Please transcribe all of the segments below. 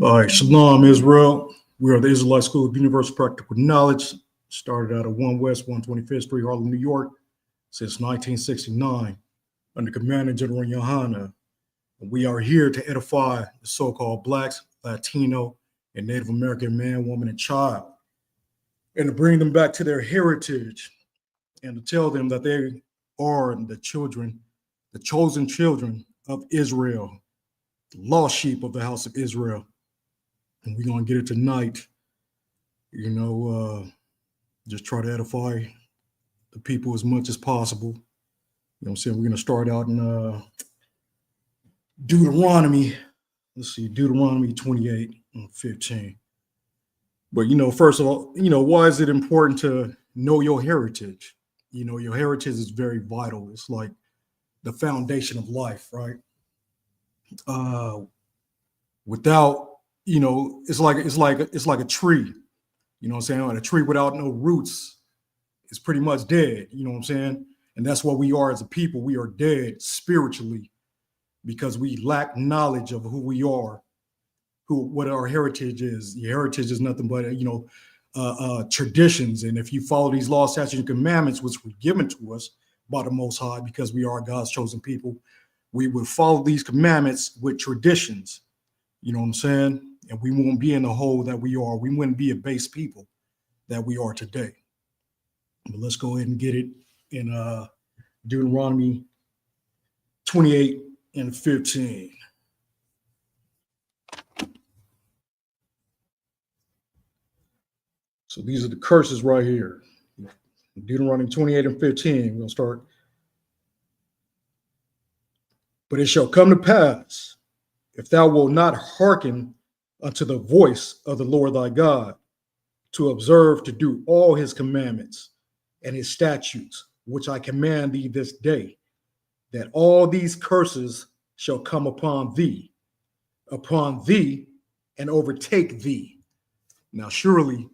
All right, Shalom, Israel. We are the Israelite School of Universal Practical Knowledge. Started out at 1 West 125th Street, Harlem, New York, since 1969, under Commander General Yohana. We are here to edify the so-called Blacks, Latino, and Native American man, woman, and child, and to bring them back to their heritage, and to tell them that they are the children, the chosen children of Israel, the lost sheep of the house of Israel. And we're going to get it tonight. Just try to edify the people as much as possible. You know what I'm saying? We're going to start out in Deuteronomy. Let's see, Deuteronomy 28 and 15. But, first of all, why is it important to know your heritage? Your heritage is very vital. It's like the foundation of life, right? Without, it's like a tree. You know what I'm saying? Like a tree without no roots is pretty much dead. You know what I'm saying? And that's what we are as a people. We are dead spiritually because we lack knowledge of who we are, what our heritage is. Your heritage is nothing but traditions. And if you follow these laws, statutes, and commandments, which were given to us by the Most High, because we are God's chosen people, we would follow these commandments with traditions. You know what I'm saying? And we won't be in the hole that we are. We wouldn't be a base people that we are today. But let's go ahead and get it in Deuteronomy 28 and 15. So these are the curses right here. Deuteronomy 28 and 15. We're going to start. But it shall come to pass, if thou wilt not hearken unto the voice of the Lord thy God, to observe to do all his commandments and his statutes, which I command thee this day, that all these curses shall come upon thee, and overtake thee. Now, surely,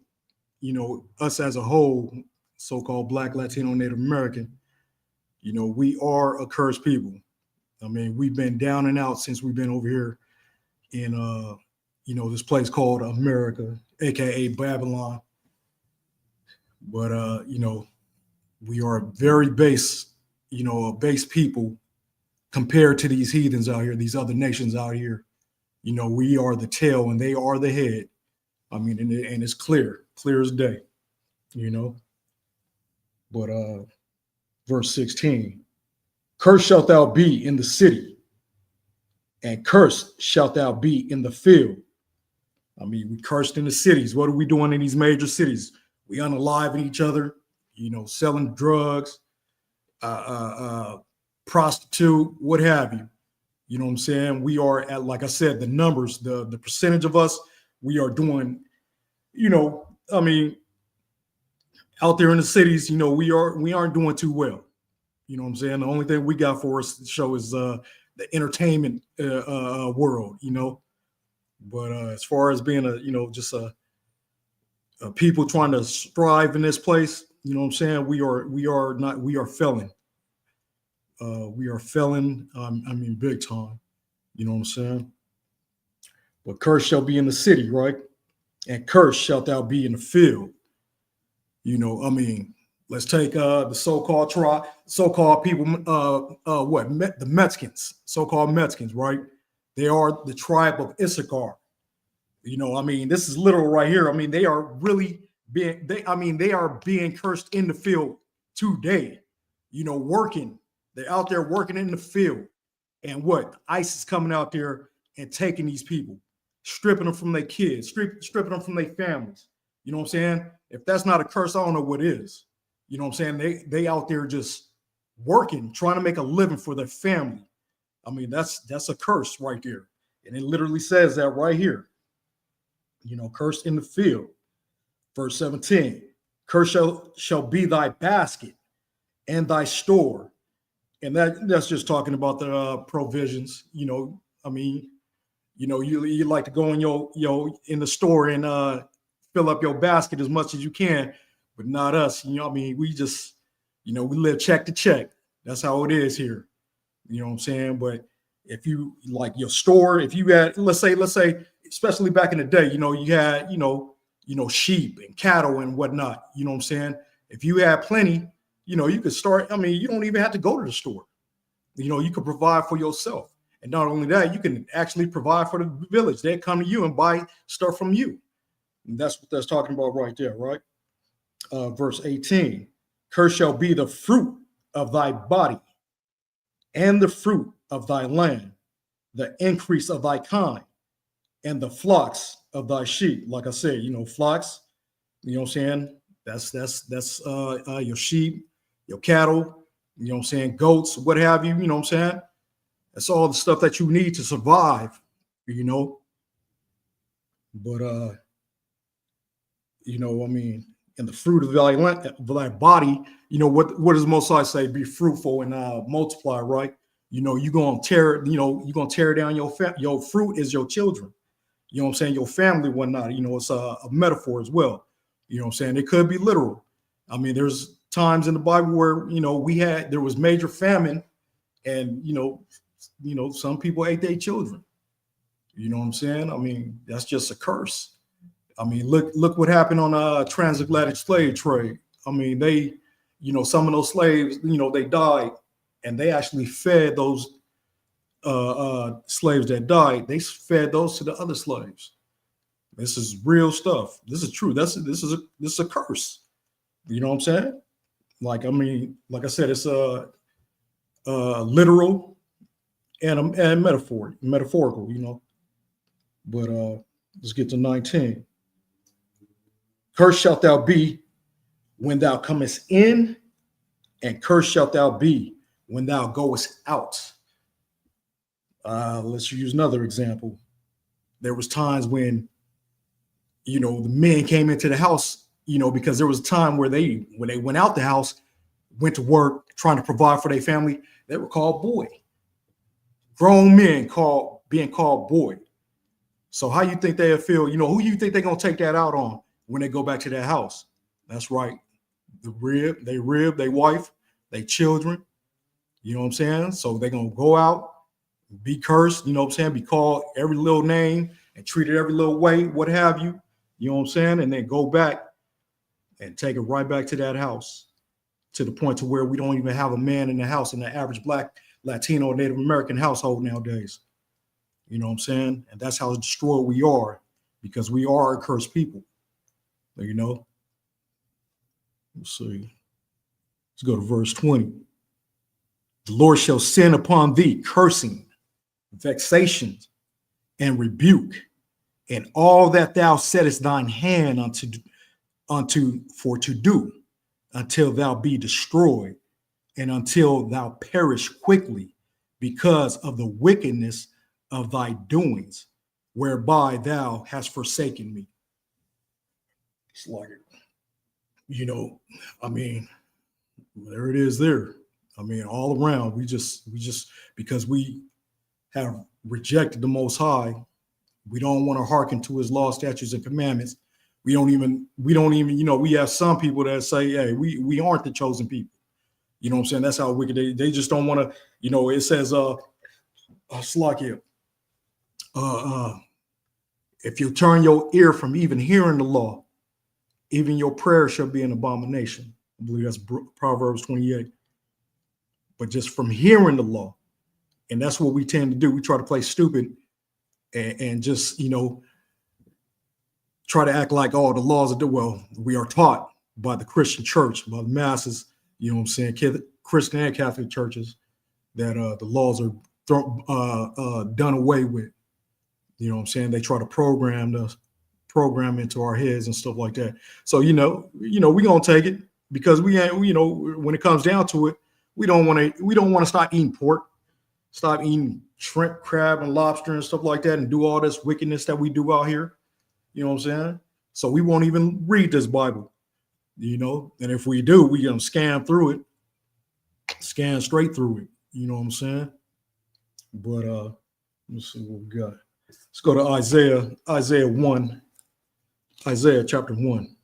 us as a whole, so-called Black, Latino, Native American, we are a cursed people. I mean, we've been down and out since we've been over here in, this place called America, aka Babylon. But we are very base, base people compared to these heathens out here, these other nations out here. We are the tail and they are the head. I mean, and it's clear as day. But verse 16. Cursed shalt thou be in the city, and cursed shalt thou be in the field. I mean, we cursed in the cities. What are we doing in these major cities? We unaliving each other, selling drugs, prostitute, what have you. You know what I'm saying? We are at, like I said, the numbers, the percentage of us, we are doing, out there in the cities, we aren't doing too well. You know what I'm saying? The only thing we got for us to show is the entertainment world, But as far as being just a people trying to strive in this place, you know what I'm saying? We are failing. We are failing. Big time. You know what I'm saying? But cursed shall be in the city, right? And cursed shalt thou be in the field. Let's take the so-called people, the Mexicans, so-called Mexicans, right? They are the tribe of Issachar. This is literal right here. They are really they are being cursed in the field today, working. They're out there working in the field. And what? ICE is coming out there and taking these people, stripping them from their kids, stripping them from their families. You know what I'm saying? If that's not a curse, I don't know what is. You know what I'm saying? They out there just working, trying to make a living for their family. That's a curse right there. And it literally says that right here. Cursed in the field. Verse 17. Cursed shall be thy basket and thy store. And that's just talking about the provisions. You like to go in in the store and fill up your basket as much as you can. But not us, we just, we live check to check. That's how it is here. You know what I'm saying? But if you like your store, if you had, let's say especially back in the day, you had, sheep and cattle and whatnot. You know what I'm saying? If you had plenty, you could start. I mean, you don't even have to go to the store. You could provide for yourself. And not only that, you can actually provide for the village. They come to you and buy stuff from you. And that's what that's talking about right there, right? Verse 18, cursed shall be the fruit of thy body and the fruit of thy land, the increase of thy kind, and the flocks of thy sheep. Like I said, flocks, you know what I'm saying? That's your sheep, your cattle, you know what I'm saying, goats, what have you, you know what I'm saying? That's all the stuff that you need to survive, But I mean, and the fruit of thy body, what does Most High say? Be fruitful and multiply, right? You're gonna tear, you're gonna tear down your fruit is your children. You know what I'm saying? Your family, whatnot. It's a metaphor as well. You know what I'm saying? It could be literal. I mean, there's times in the Bible where there was major famine, and some people ate their children. You know what I'm saying? I mean, that's just a curse. I mean, look what happened on transatlantic slave trade. I mean, some of those slaves, they died, and they actually fed those slaves that died. They fed those to the other slaves. This is real stuff. This is true. This is a curse. You know what I'm saying? Like, I mean, like I said, it's a literal and metaphorical. But let's get to 19. Cursed shalt thou be when thou comest in, and cursed shalt thou be when thou goest out. Let's use another example. There was times when, the men came into the house, because there was a time where when they went out the house, went to work, trying to provide for their family, they were called boy. Grown men being called boy. So how you think they'll feel? Who you think they're gonna take that out on when they go back to their house? That's right. They rib, their wife, their children. You know what I'm saying? So they're gonna go out, be cursed, you know what I'm saying? Be called every little name and treated every little way, what have you. You know what I'm saying? And then go back and take it right back to that house, to the point to where we don't even have a man in the house in the average Black, Latino, Native American household nowadays. You know what I'm saying? And that's how destroyed we are, because we are a cursed people. Let's see. Let's go to verse 20. The Lord shall send upon thee cursing, vexation, and rebuke, and all that thou settest thine hand unto for to do, until thou be destroyed, and until thou perish quickly, because of the wickedness of thy doings, whereby thou hast forsaken me. It's like, I mean, there it is there. I mean, all around, we just because we have rejected the Most High, we don't want to hearken to his law, statutes, and commandments. We don't even, we have some people that say, hey, we aren't the chosen people. You know what I'm saying? That's how wicked they just don't want to, it says, Slakia, if you turn your ear from even hearing the law, even your prayer shall be an abomination. I believe that's Proverbs 28. But just from hearing the law, and that's what we tend to do. We try to play stupid and just, try to act like, oh, the laws are well, we are taught by the Christian church, by the masses, you know what I'm saying, Christian and Catholic churches, that the laws are done away with. You know what I'm saying? They try to program into our heads and stuff like that. So, we're going to take it, because we ain't, when it comes down to it, we don't want to stop eating pork, stop eating shrimp, crab, and lobster and stuff like that, and do all this wickedness that we do out here. You know what I'm saying? So we won't even read this Bible, and if we do, we gonna scan straight through it. You know what I'm saying? But let's see what we got. Let's go to Isaiah 1, Isaiah chapter 1.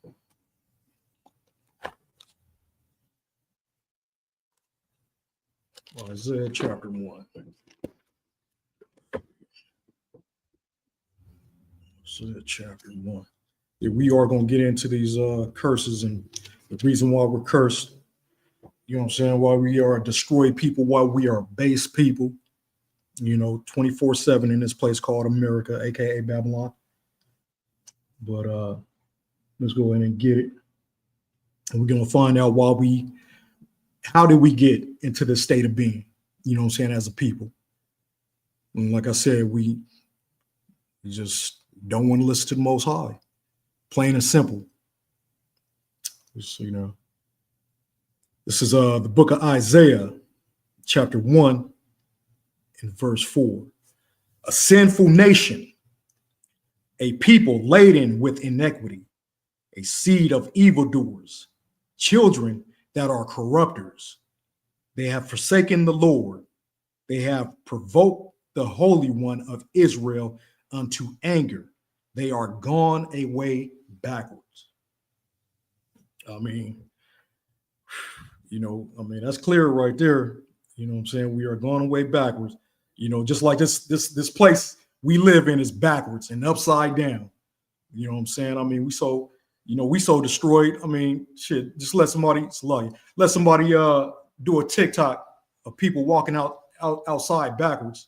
Isaiah chapter 1. So chapter 1. Yeah, we are going to get into these curses and the reason why we're cursed. You know what I'm saying? Why we are destroyed people, why we are base people. 24/7 in this place called America, aka Babylon. But let's go ahead and get it. And we're going to find out how did we get into this state of being, you know what I'm saying, as a people. And like I said, we just don't want to listen to the Most High. Plain and simple. Just, this is the book of Isaiah, chapter 1 and verse 4. A sinful nation, a people laden with iniquity, a seed of evildoers, children that are corrupters. They have forsaken the Lord. They have provoked the Holy One of Israel unto anger. They are gone away backwards. That's clear right there. You know what I'm saying? We are going away backwards. Just like this place we live in is backwards and upside down. You know what I'm saying? We so destroyed. Shit, just let somebody do a TikTok of people walking outside backwards.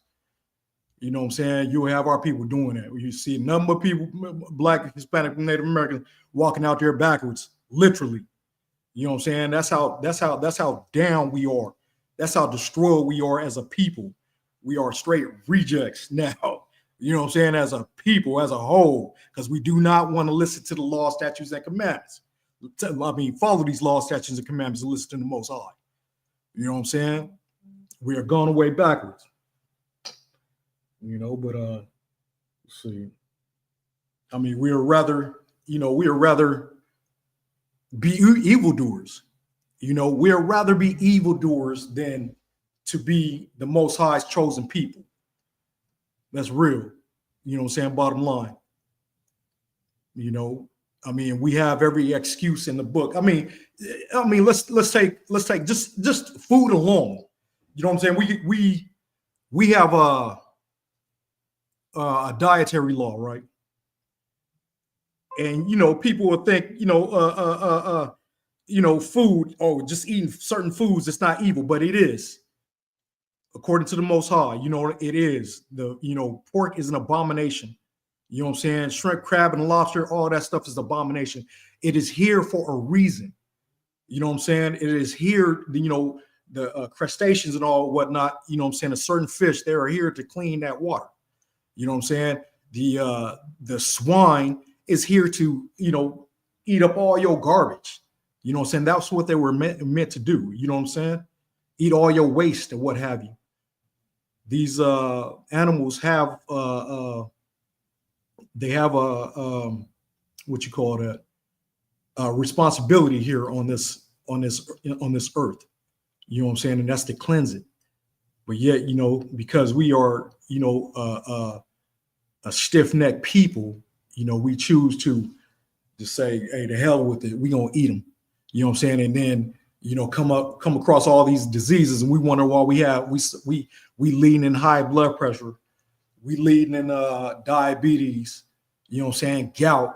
You know what I'm saying? You have our people doing that. You see a number of people, Black, Hispanic, Native Americans, walking out there backwards, literally. You know what I'm saying? That's how down we are. That's how destroyed we are as a people. We are straight rejects now. You know what I'm saying? As a people, as a whole, because we do not want to listen to the law, statutes, and commandments. Follow these law, statutes, and commandments and listen to the Most High. You know what I'm saying? We are going away backwards. But let's see. We are rather be evildoers. We are rather be evildoers than to be the Most High's chosen people. That's real. You know what I'm saying? Bottom line. We have every excuse in the book. Let's take just food alone. You know what I'm saying? We have a dietary law, right? And people would think, food, just eating certain foods, it's not evil, but it is. According to the Most High, it is. Pork is an abomination. You know what I'm saying? Shrimp, crab, and lobster, all that stuff is abomination. It is here for a reason. You know what I'm saying? It is here, the crustaceans and all whatnot, you know what I'm saying? A certain fish, they are here to clean that water. You know what I'm saying? The swine is here to, eat up all your garbage. You know what I'm saying? That's what they were meant to do. You know what I'm saying? Eat all your waste and what have you. These animals have they have a responsibility here on this earth. You know what I'm saying? And that's to cleanse it. But yet, because we are, a stiff-necked people, we choose to say, hey, to hell with it. We're going to eat them. You know what I'm saying? And then, come across all these diseases, and we wonder why we leading in high blood pressure. We leading in diabetes, you know what I'm saying? Gout.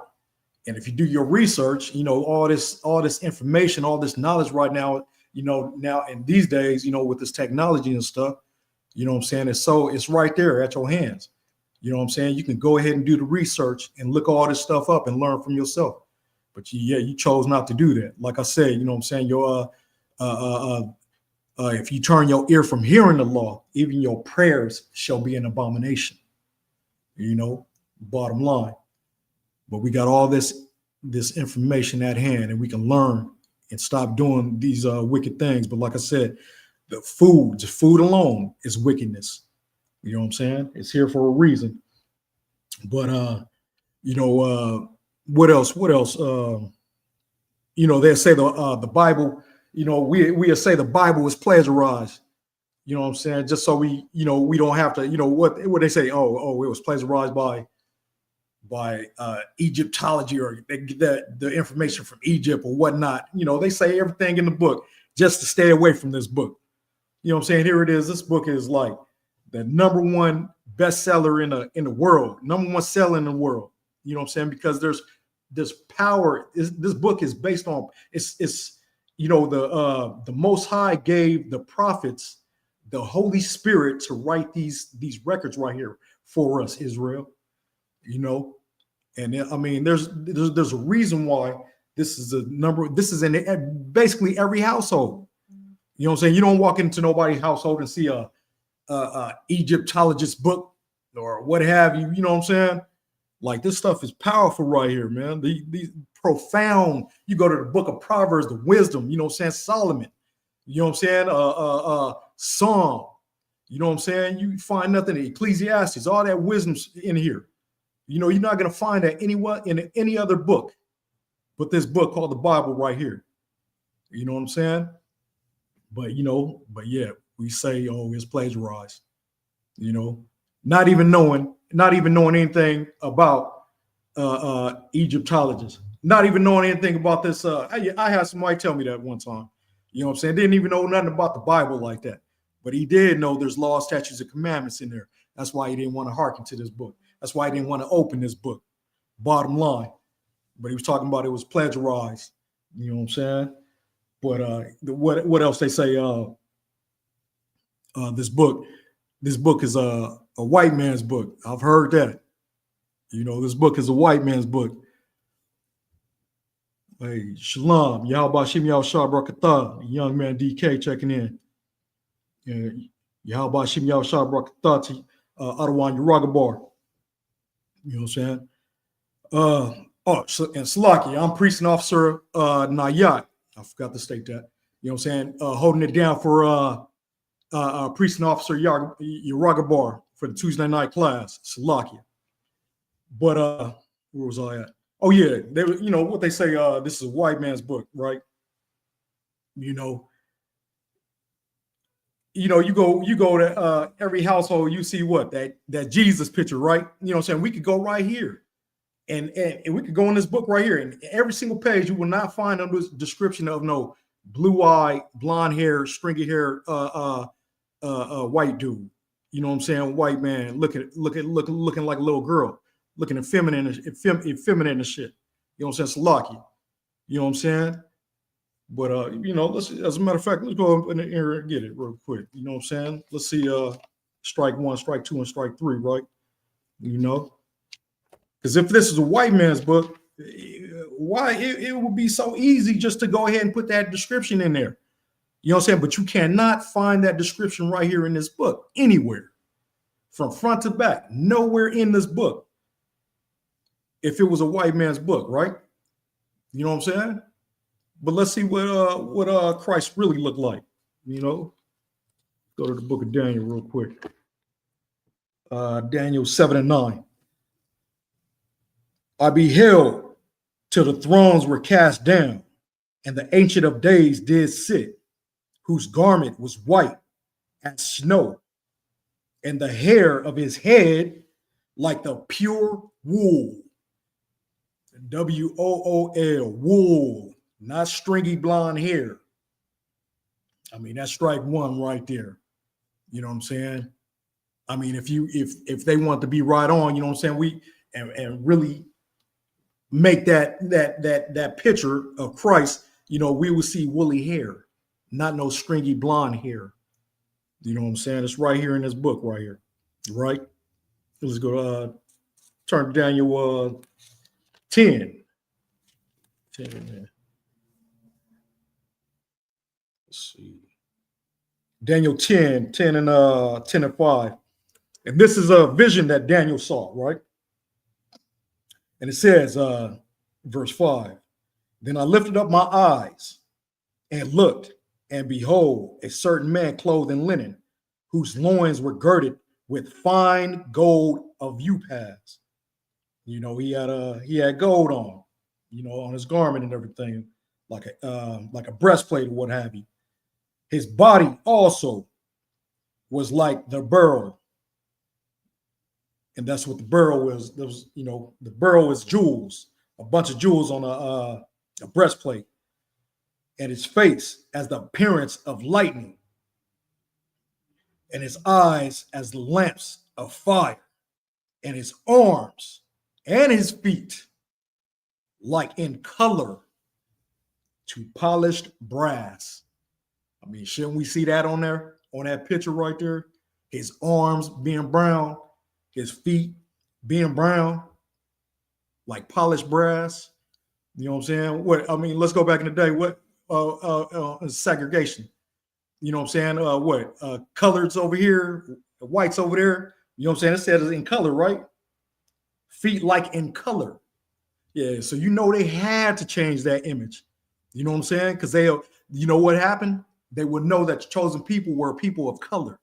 And if you do your research, all this information, all this knowledge right now, now in these days, with this technology and stuff, you know what I'm saying? It's right there at your hands. You know what I'm saying? You can go ahead and do the research and look all this stuff up and learn from yourself. But you chose not to do that. Like I said, you know what I'm saying? Your if you turn your ear from hearing the law, even your prayers shall be an abomination. Bottom line. But we got all this information at hand, and we can learn and stop doing these wicked things. But like I said, the food alone is wickedness. You know what I'm saying? It's here for a reason. But what else? They say the Bible. We say the Bible is plagiarized. You know what I'm saying? Just so we don't have to. What they say? Oh, it was plagiarized by Egyptology, or they get the information from Egypt or whatnot. They say everything in the book just to stay away from this book. You know what I'm saying? Here it is. This book is like the number one bestseller in the world, number one seller in the world. You know what I'm saying? Because there's power. This book is based on it's you know, the Most High gave the prophets the Holy Spirit to write these records right here for us, Israel. You know, and I mean, there's a reason why this is a number. This is in basically every household. You know what I'm saying? You don't walk into nobody's household and see a Egyptologist book or what have you. You know what I'm saying? Like, this stuff is powerful right here, man. These profound. You go to the book of Proverbs, the wisdom. You know what I'm saying? Solomon. You know what I'm saying? Psalm. You know what I'm saying? You find nothing in Ecclesiastes. All that wisdom's in here. You know, you're not going to find that anywhere in any other book but this book called the Bible right here. You know what I'm saying? But, you know, but yeah, we say, oh, it's plagiarized. You know, not even knowing anything about Egyptologists, not even knowing anything about this. I had somebody tell me that one time. You know what I'm saying? Didn't even know nothing about the Bible like that. But he did know there's laws, statutes, and commandments in there. That's why he didn't want to hearken to this book. That's why he didn't want to open this book. Bottom line. But he was talking about it was plagiarized. You know what I'm saying? But what else they say? This book is a white man's book. I've heard that. You know, this book is a white man's book. Hey, Shalom, Yahweh Shim Yahushua Barakatah, young man DK checking in. Yahweh Shim Yahushua Barakatah, Adawan Yeragabar. You know what I'm saying? And Salaki, I'm Priest and Officer Nayat. I forgot to state that. You know what I'm saying? Holding it down for Priest and Officer Yeragabar for the Tuesday night class, Salaki. But where was I at? Oh yeah, they were, you know what they say. This is a white man's book, right? You know, you go to every household, you see what that Jesus picture, right? You know what I'm saying? We could go right here, and we could go in this book right here, and every single page you will not find under this description of no blue eye, blonde hair, stringy hair, white dude. You know what I'm saying? White man looking like a little girl. Looking effeminate and shit. You know what I'm saying? Salaki. You know what I'm saying? But you know, let's, as a matter of fact, let's go up in here and get it real quick. You know what I'm saying? Let's see strike one, strike two, and strike three, right? You know? Because if this is a white man's book, why it would be so easy just to go ahead and put that description in there. You know what I'm saying? But you cannot find that description right here in this book anywhere. From front to back, nowhere in this book. If it was a white man's book, right? You know what I'm saying? But let's see what Christ really looked like. You know, go to the book of Daniel real quick. Daniel 7:9. I beheld till the thrones were cast down, and the Ancient of Days did sit, whose garment was white as snow, and the hair of his head like the pure wool. WOOL, wool, not stringy blonde hair. I mean, that's strike one right there. You know what I'm saying? I mean, if they want to be right on, you know what I'm saying, we and really make that picture of Christ, you know, we will see woolly hair, not no stringy blonde hair. You know what I'm saying? It's right here in this book right here, right? Let's go turn to Daniel 10. Let's see. Daniel 10 and 5. And this is a vision that Daniel saw, right? And it says, verse 5, then I lifted up my eyes and looked, and behold, a certain man clothed in linen, whose loins were girded with fine gold of Upas. You know, he had gold on, you know, on his garment and everything, like a breastplate or what have you. His body also was like the beryl. And that's what the beryl was. There was, you know, the beryl is jewels, a bunch of jewels on a breastplate. And his face as the appearance of lightning, and his eyes as the lamps of fire, and his arms and his feet like in color to polished brass. I mean, shouldn't we see that on there, on that picture right there? His arms being brown, his feet being brown, like polished brass. You know what I'm saying? What I mean, let's go back in the day. What segregation? You know what I'm saying? What coloreds over here, whites over there. You know what I'm saying? It said it's in color, right? Feet like in color. Yeah. So you know they had to change that image. You know what I'm saying? Because you know what happened? They would know that the chosen people were people of color.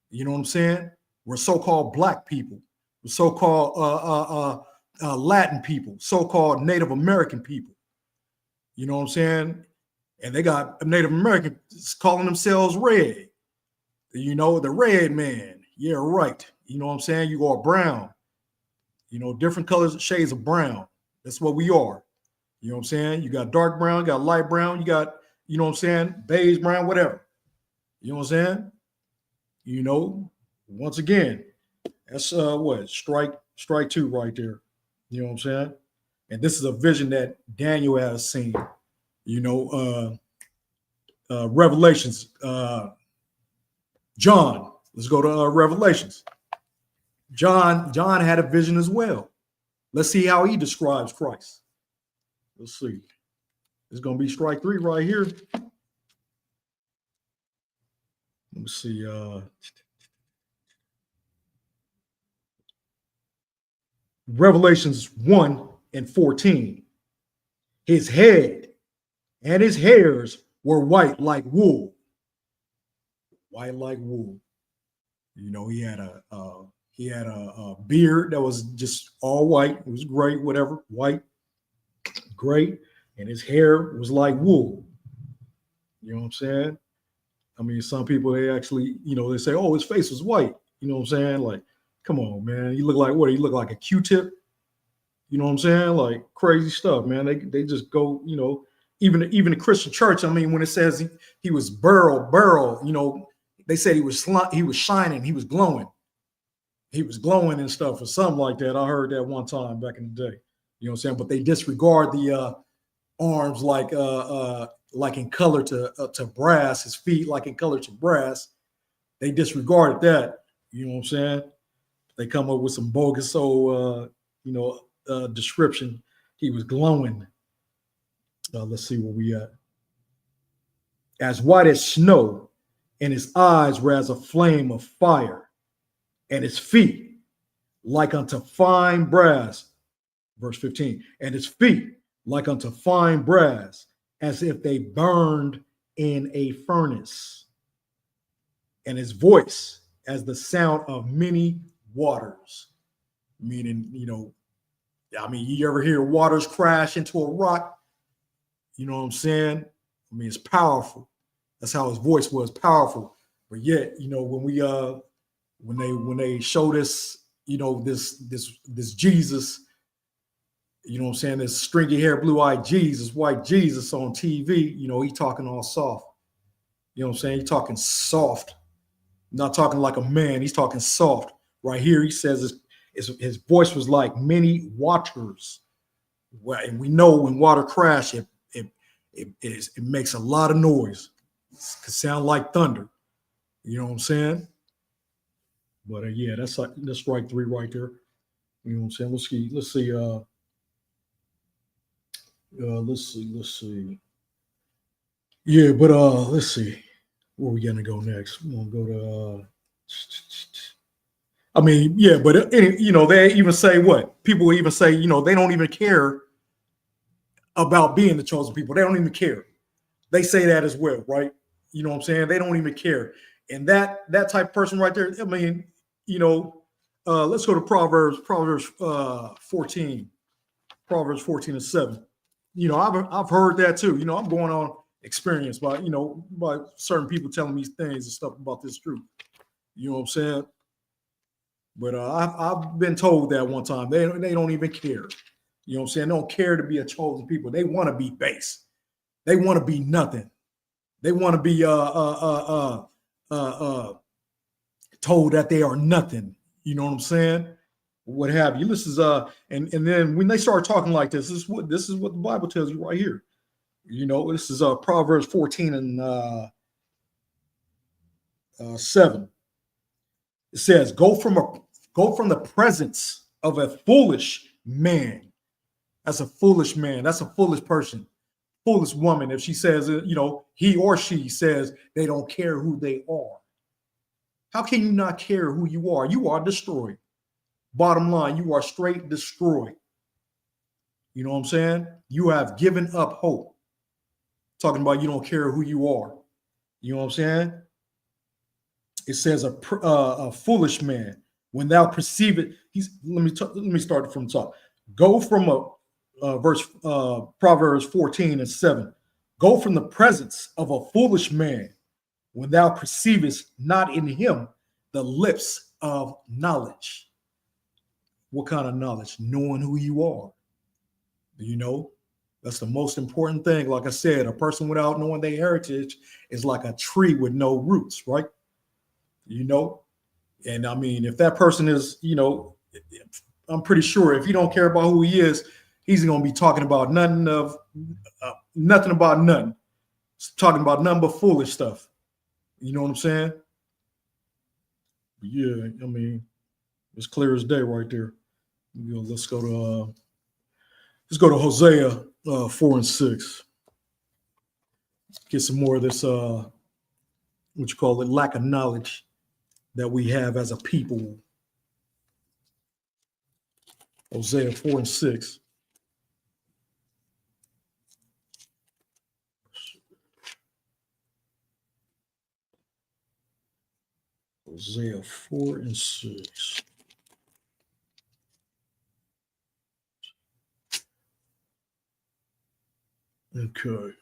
You know what I'm saying? We're so-called black people, we're so-called Latin people, so-called Native American people. You know what I'm saying? And they got Native Americans calling themselves red. You know, the red man. Yeah, right. You know what I'm saying? You are brown. You know, different colors, shades of brown. That's what we are. You know what I'm saying? You got dark brown, you got light brown, you got, you know what I'm saying, beige brown, whatever. You know what I'm saying? You know, once again, that's what strike two right there. You know what I'm saying? And this is a vision that Daniel has seen. You know, Revelations. John. Let's go to Revelations. John had a vision as well. Let's see how he describes Christ. Let's see. It's going to be strike three right here. Let me see. Revelations 1:14. His head and his hairs were white like wool. White like wool. You know, he had a beard that was just all white. It was gray, whatever, white, gray, and his hair was like wool. You know what I'm saying? I mean, some people, they actually, you know, they say, oh, his face was white. You know what I'm saying? Like, come on, man. You look like what? You look like a Q-tip. You know what I'm saying? Like crazy stuff, man. They just go, you know, even the Christian church. I mean, when it says he was beryl, you know, they said he was shining, he was glowing and stuff or something like that. I heard that one time back in the day. You know what I'm saying? But they disregard the arms like in color to brass, his feet like in color to brass. They disregarded that. You know what I'm saying? They come up with some bogus description. He was glowing. Let's see where we at. As white as snow, and his eyes were as a flame of fire, and his feet like unto fine brass. Verse 15. And his feet like unto fine brass, as if they burned in a furnace. And his voice as the sound of many waters. Meaning, you know, I mean, you ever hear waters crash into a rock? You know what I'm saying? I mean, it's powerful. That's how his voice was, powerful. But yet, you know, when they showed us, you know, this Jesus, you know what I'm saying, this stringy hair, blue-eyed Jesus, white Jesus on TV, you know, he talking all soft. You know what I'm saying? He's talking soft. Not talking like a man. He's talking soft. Right here, he says his voice was like many waters. Well, and we know when water crash, it makes a lot of noise. It could sound like thunder. You know what I'm saying? But yeah, that's strike three right there. You know what I'm saying? Let's see. Let's see. Yeah, but let's see. Where we gonna go next? We're gonna go to. I mean, yeah, but you know, they even say what people even say. You know, they don't even care about being the chosen people. They don't even care. They say that as well, right? You know what I'm saying? They don't even care. And that type of person right there, I mean, you know, let's go to Proverbs 14. Proverbs 14:7. You know, I've heard that too. You know, I'm going on experience by, you know, by certain people telling me things and stuff about this truth. You know what I'm saying? But I've been told that one time. They don't even care. You know what I'm saying? They don't care to be a chosen people. They want to be base. They want to be nothing. They want to be told that they are nothing. You know what I'm saying? what have you. This is and then when they start talking like this is what the Bible tells you right here. This is Proverbs 14 and 7. It says, go from the presence of a foolish man. That's a foolish man. That's a foolish person, foolish woman. If she says, he or she says they don't care who they are. How can you not care who you are? You are destroyed. Bottom line, you are straight destroyed. You know what I'm saying? You have given up hope. Talking about you don't care who you are. You know what I'm saying? It says a foolish man, when thou perceive it, let me start from the top. Go from Proverbs 14 and 7. Go from the presence of a foolish man, when thou perceivest not in him the lips of knowledge. What kind of knowledge? Knowing who you are. That's the most important thing. Like I said, a person without knowing their heritage is like a tree with no roots, right? And I mean, if that person is, I'm pretty sure if you don't care about who he is, he's going to be talking about nothing about nothing. He's talking about nothing but foolish stuff. You know what I'm saying? But yeah, I mean, it's clear as day right there. Let's go to Hosea 4 and 6. Get some more of this what you call it, lack of knowledge that we have as a people. Hosea 4 and 6. Hosea 4 and 6. Okay.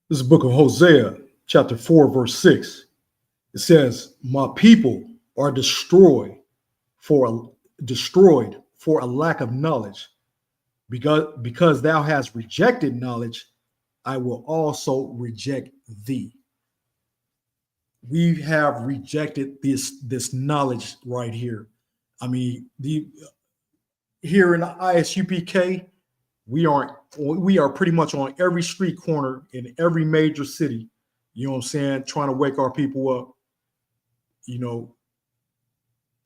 This is the book of Hosea, chapter 4, verse 6. It says, my people are destroyed for a lack of knowledge. Because thou hast rejected knowledge, I will also reject thee. We have rejected this knowledge right here. I mean, here in the ISUPK, we are pretty much on every street corner in every major city. You know what I'm saying? Trying to wake our people up.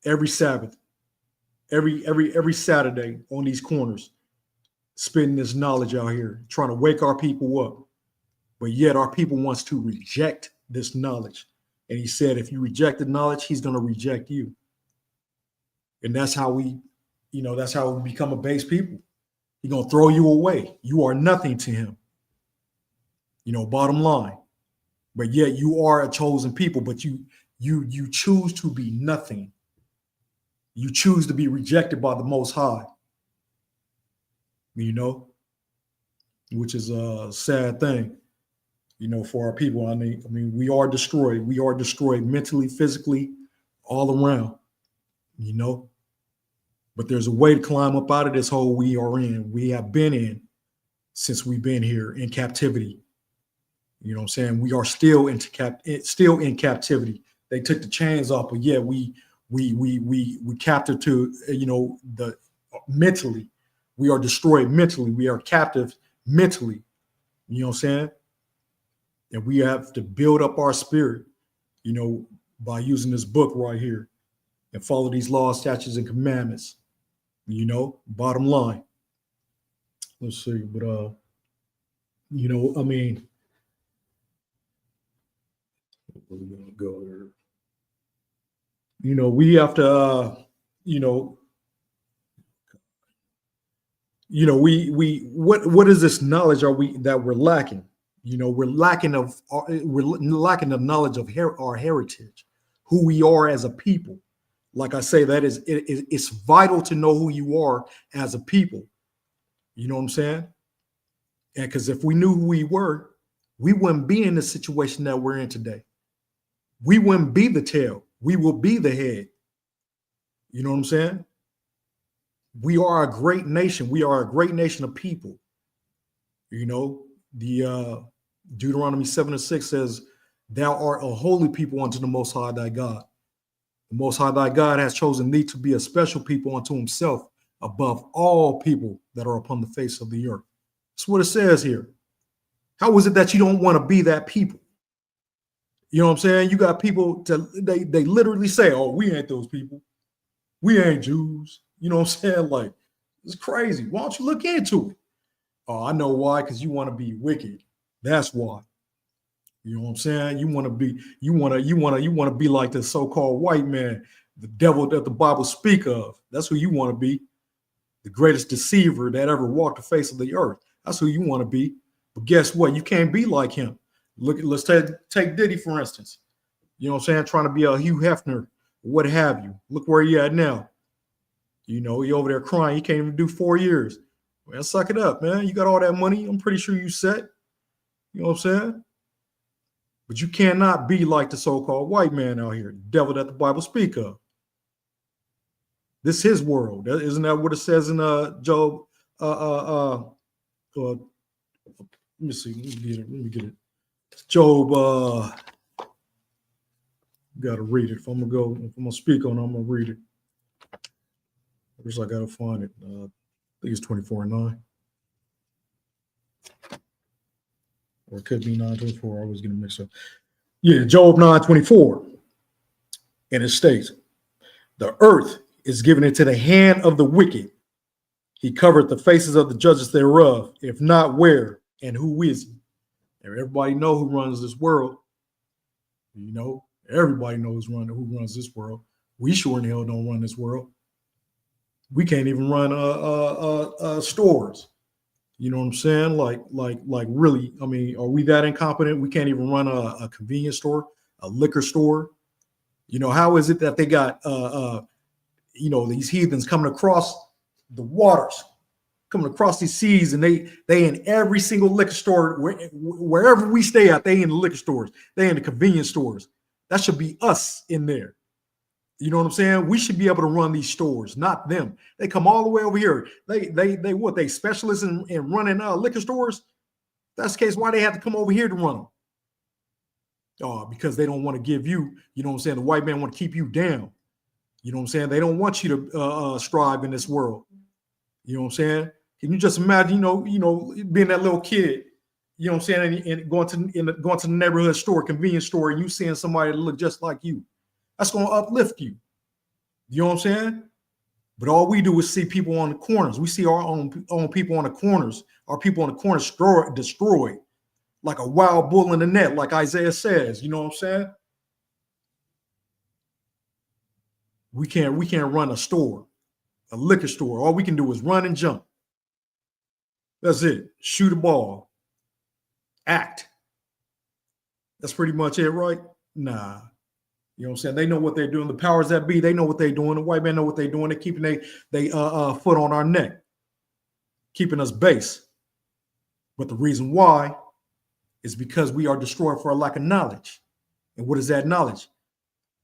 Every Sabbath, every Saturday on these corners, spitting this knowledge out here, trying to wake our people up. But yet our people wants to reject this knowledge. And he said, if you reject the knowledge, he's going to reject you. And that's how we become a base people. He's going to throw you away. You are nothing to him. Bottom line. But yet you are a chosen people, but you choose to be nothing. You choose to be rejected by the Most High. Which is a sad thing, for our people. I mean, we are destroyed. We are destroyed mentally, physically, all around, But there's a way to climb up out of this hole we are in. We have been in since we've been here in captivity. You know what I'm saying? We are still in captivity. They took the chains off, but yeah, we captive to the mentally. We are destroyed mentally. We are captive mentally. You know what I'm saying? And we have to build up our spirit, by using this book right here and follow these laws, statutes, and commandments. Bottom line. Let's see, but I mean, where are we gonna go here? We have to, what is this knowledge that we're lacking? We're lacking the knowledge of our heritage, who we are as a people. Like I say, it's vital to know who you are as a people. You know what I'm saying? And because if we knew who we were, we wouldn't be in the situation that we're in today. We wouldn't be the tail. We will be the head. You know what I'm saying? We are a great nation. We are a great nation of people. The Deuteronomy 7 and 6 says, thou art a holy people unto the Most High thy God. The Most High thy God has chosen thee to be a special people unto himself above all people that are upon the face of the earth. That's what it says here. How is it that you don't want to be that people? You know what I'm saying? You got people they literally say, oh, we ain't those people. We ain't Jews. You know what I'm saying? Like, it's crazy. Why don't you look into it? Oh, I know why, because you want to be wicked. That's why. You know what I'm saying? You want to be like the so-called white man, the devil that the Bible speak of. That's who you want to be. The greatest deceiver that ever walked the face of the earth. That's who you want to be. But guess what? You can't be like him. Let's take Diddy, for instance. You know what I'm saying? Trying to be a Hugh Hefner, what have you. Look where he at now. You know, he over there crying. He can't even do 4 years. Man, suck it up, man. You got all that money. I'm pretty sure you set. You know what I'm saying? But you cannot be like the so-called white man out here, the devil that the Bible speak of. This is his world. Isn't that what it says in Job? Let me see. Let me get it. Job. Got to read it. If I'm gonna speak on it, I'm gonna read it. I guess I gotta find it. I think it's 24:9. Or it could be 9:24. I always get it mixed up. Yeah, Job 9:24. And it states, the earth is given into the hand of the wicked. He covered the faces of the judges thereof. If not, where and who is he? Everybody know who runs this world. You know, everybody knows who runs this world. We sure in hell don't run this world. We can't even run stores. You know what I'm saying? Like really, I mean, are we that incompetent? We can't even run a convenience store, a liquor store. You know, how is it that they got you know, these heathens coming across the waters, coming across these seas, and they in every single liquor store, wherever we stay at, they in the liquor stores, they in the convenience stores. That should be us in there. You know what I'm saying? We should be able to run these stores, not them. They come all the way over here. They specialists in running liquor stores? If that's the case, why they have to come over here to run them? Oh, because they don't want to give you, you know what I'm saying? The white man want to keep you down. You know what I'm saying? They don't want you to strive in this world. You know what I'm saying? Can you just imagine, you know, being that little kid, you know what I'm saying, and going to the neighborhood store, convenience store, and you seeing somebody that look just like you. That's going to uplift you. You know what I'm saying? But all we do is see people on the corners. We see our own people on the corners, our people on the corners destroyed like a wild bull in the net, like Isaiah says. You know what I'm saying? We can't run a store, a liquor store. All we can do is run and jump. That's it. Shoot a ball. Act. That's pretty much it, right? Nah. You know what I'm saying? They know what they're doing. The powers that be, they know what they're doing. The white men know what they're doing. They're keeping they foot on our neck, keeping us base. But the reason why is because we are destroyed for a lack of knowledge. And what is that knowledge?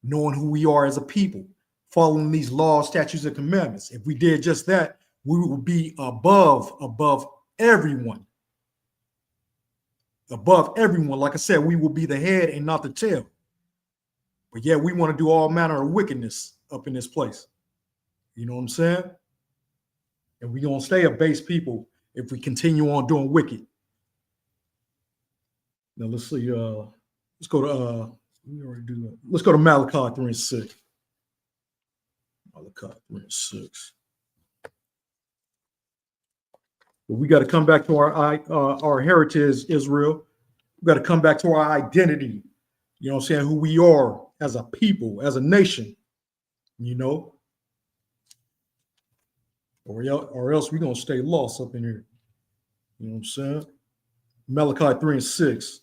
Knowing who we are as a people, following these laws, statutes, and commandments. If we did just that, we would be above everyone. Above everyone. Like I said, we will be the head and not the tail. But yeah, we want to do all manner of wickedness up in this place. You know what I'm saying? And we're going to stay a base people if we continue on doing wicked. Now let's see. Let's go to we already do that. Let's go to Malachi 3:6. Malachi 3:6. But we got to come back to our heritage, Israel. We got to come back to our identity. You know what I'm saying? Who we are as a people, as a nation, you know, or else we're going to stay lost up in here. You know what I'm saying? Malachi 3:6.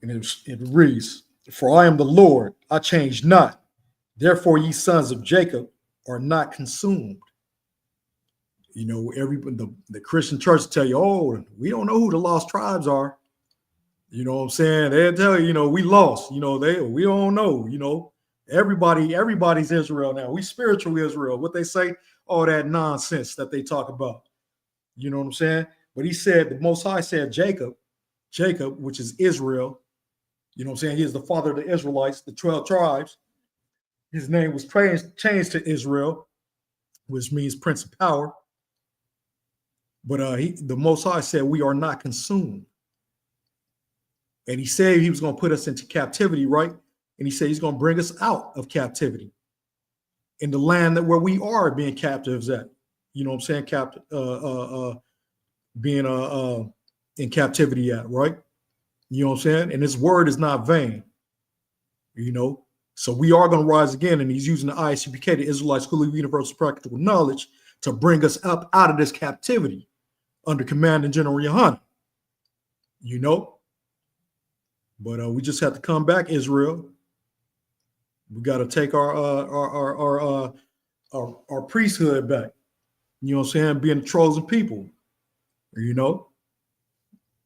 And it reads, for I am the Lord, I change not. Therefore, ye sons of Jacob are not consumed. You know, the Christian church tell you, oh, we don't know who the lost tribes are. You know what I'm saying? They'll tell you, you know, we lost. You know, we don't know. You know, everybody's Israel now. We spiritual Israel. What they say, all that nonsense that they talk about. You know what I'm saying? But he said, the Most High said Jacob, which is Israel, You know what I'm saying? He is the father of the Israelites, the 12 tribes. His name was changed to Israel, which means Prince of Power. But the Most High said, we are not consumed. And he said he was going to put us into captivity, right? And he said he's going to bring us out of captivity in the land that where we are being captives at. You know what I'm saying? Being in captivity at, right? You know what I'm saying? And his word is not vain, you know? So we are going to rise again. And he's using the ISUPK, the Israelite School of Universal Practical Knowledge, to bring us up out of this captivity under Commanding General Yohanan, you know? But we just have to come back, Israel. We got to take our priesthood back. You know what I'm saying? Being the chosen people, you know?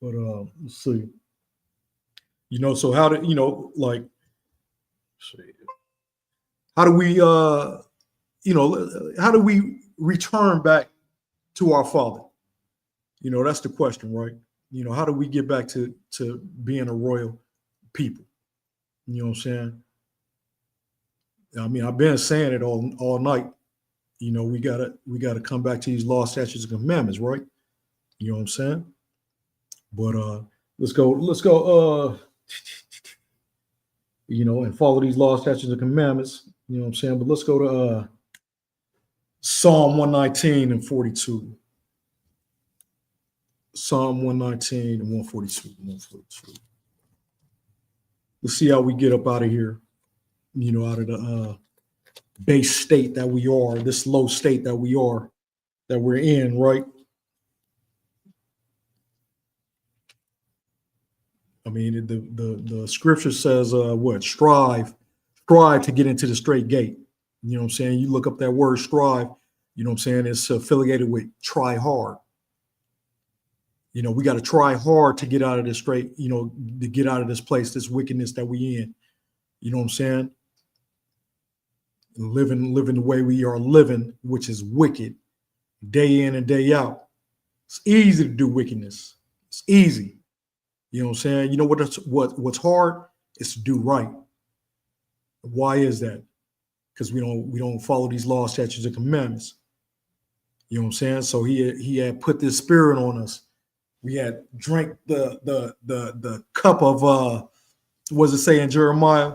But let's see. You know, so how do, you know, like, how do we, you know, how do we return back to our Father? You know, that's the question, right? You know, how do we get back to being a royal people? You know what I'm saying? I mean, I've been saying it all night. You know, we gotta come back to these laws, statutes, and commandments, right? You know what I'm saying? But let's go, you know, and follow these laws, statutes, and commandments. You know what I'm saying? But let's go to Psalm 119 and 42. Psalm 119 and 142. Let's see how we get up out of here, you know, out of the base state that we are, this low state that we're in, right? I mean, the scripture says, what? Strive to get into the straight gate. You know what I'm saying? You look up that word strive, you know what I'm saying? It's affiliated with try hard. You know, we got to try hard to get out of this straight, you know, to get out of this place, this wickedness that we in. You know what I'm saying? Living the way we are living, which is wicked, day in and day out. It's easy to do wickedness. It's easy. You know what I'm saying? You know what's hard is to do right. Why is that? Because we don't follow these laws, statutes, and commandments. You know what I'm saying? So he had put this spirit on us. We had drank the cup of what does it say in Jeremiah?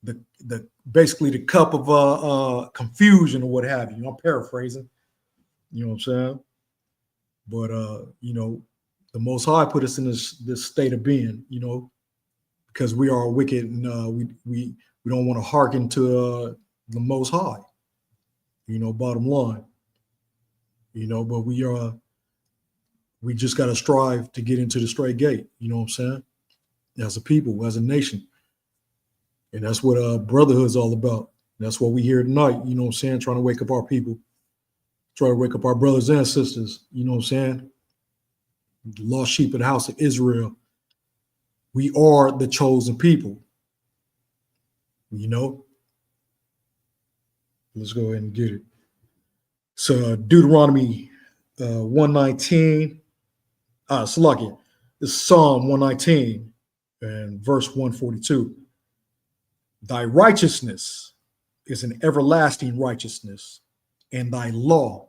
The basically the cup of confusion or what have you. I'm paraphrasing. You know what I'm saying? But you know, the Most High put us in this state of being, you know, because we are wicked and we don't want to hearken to the Most High. You know, bottom line. You know, but we just got to strive to get into the straight gate. You know what I'm saying? As a people, as a nation. And that's what Brotherhood's all about. That's what we here tonight, you know what I'm saying? Trying to wake up our people, try to wake up our brothers and sisters, you know what I'm saying? The lost sheep of the house of Israel. We are the chosen people, you know? Let's go ahead and get it. So Deuteronomy 119, Salakia, it's Psalm 119 and verse 142. Thy righteousness is an everlasting righteousness, and thy law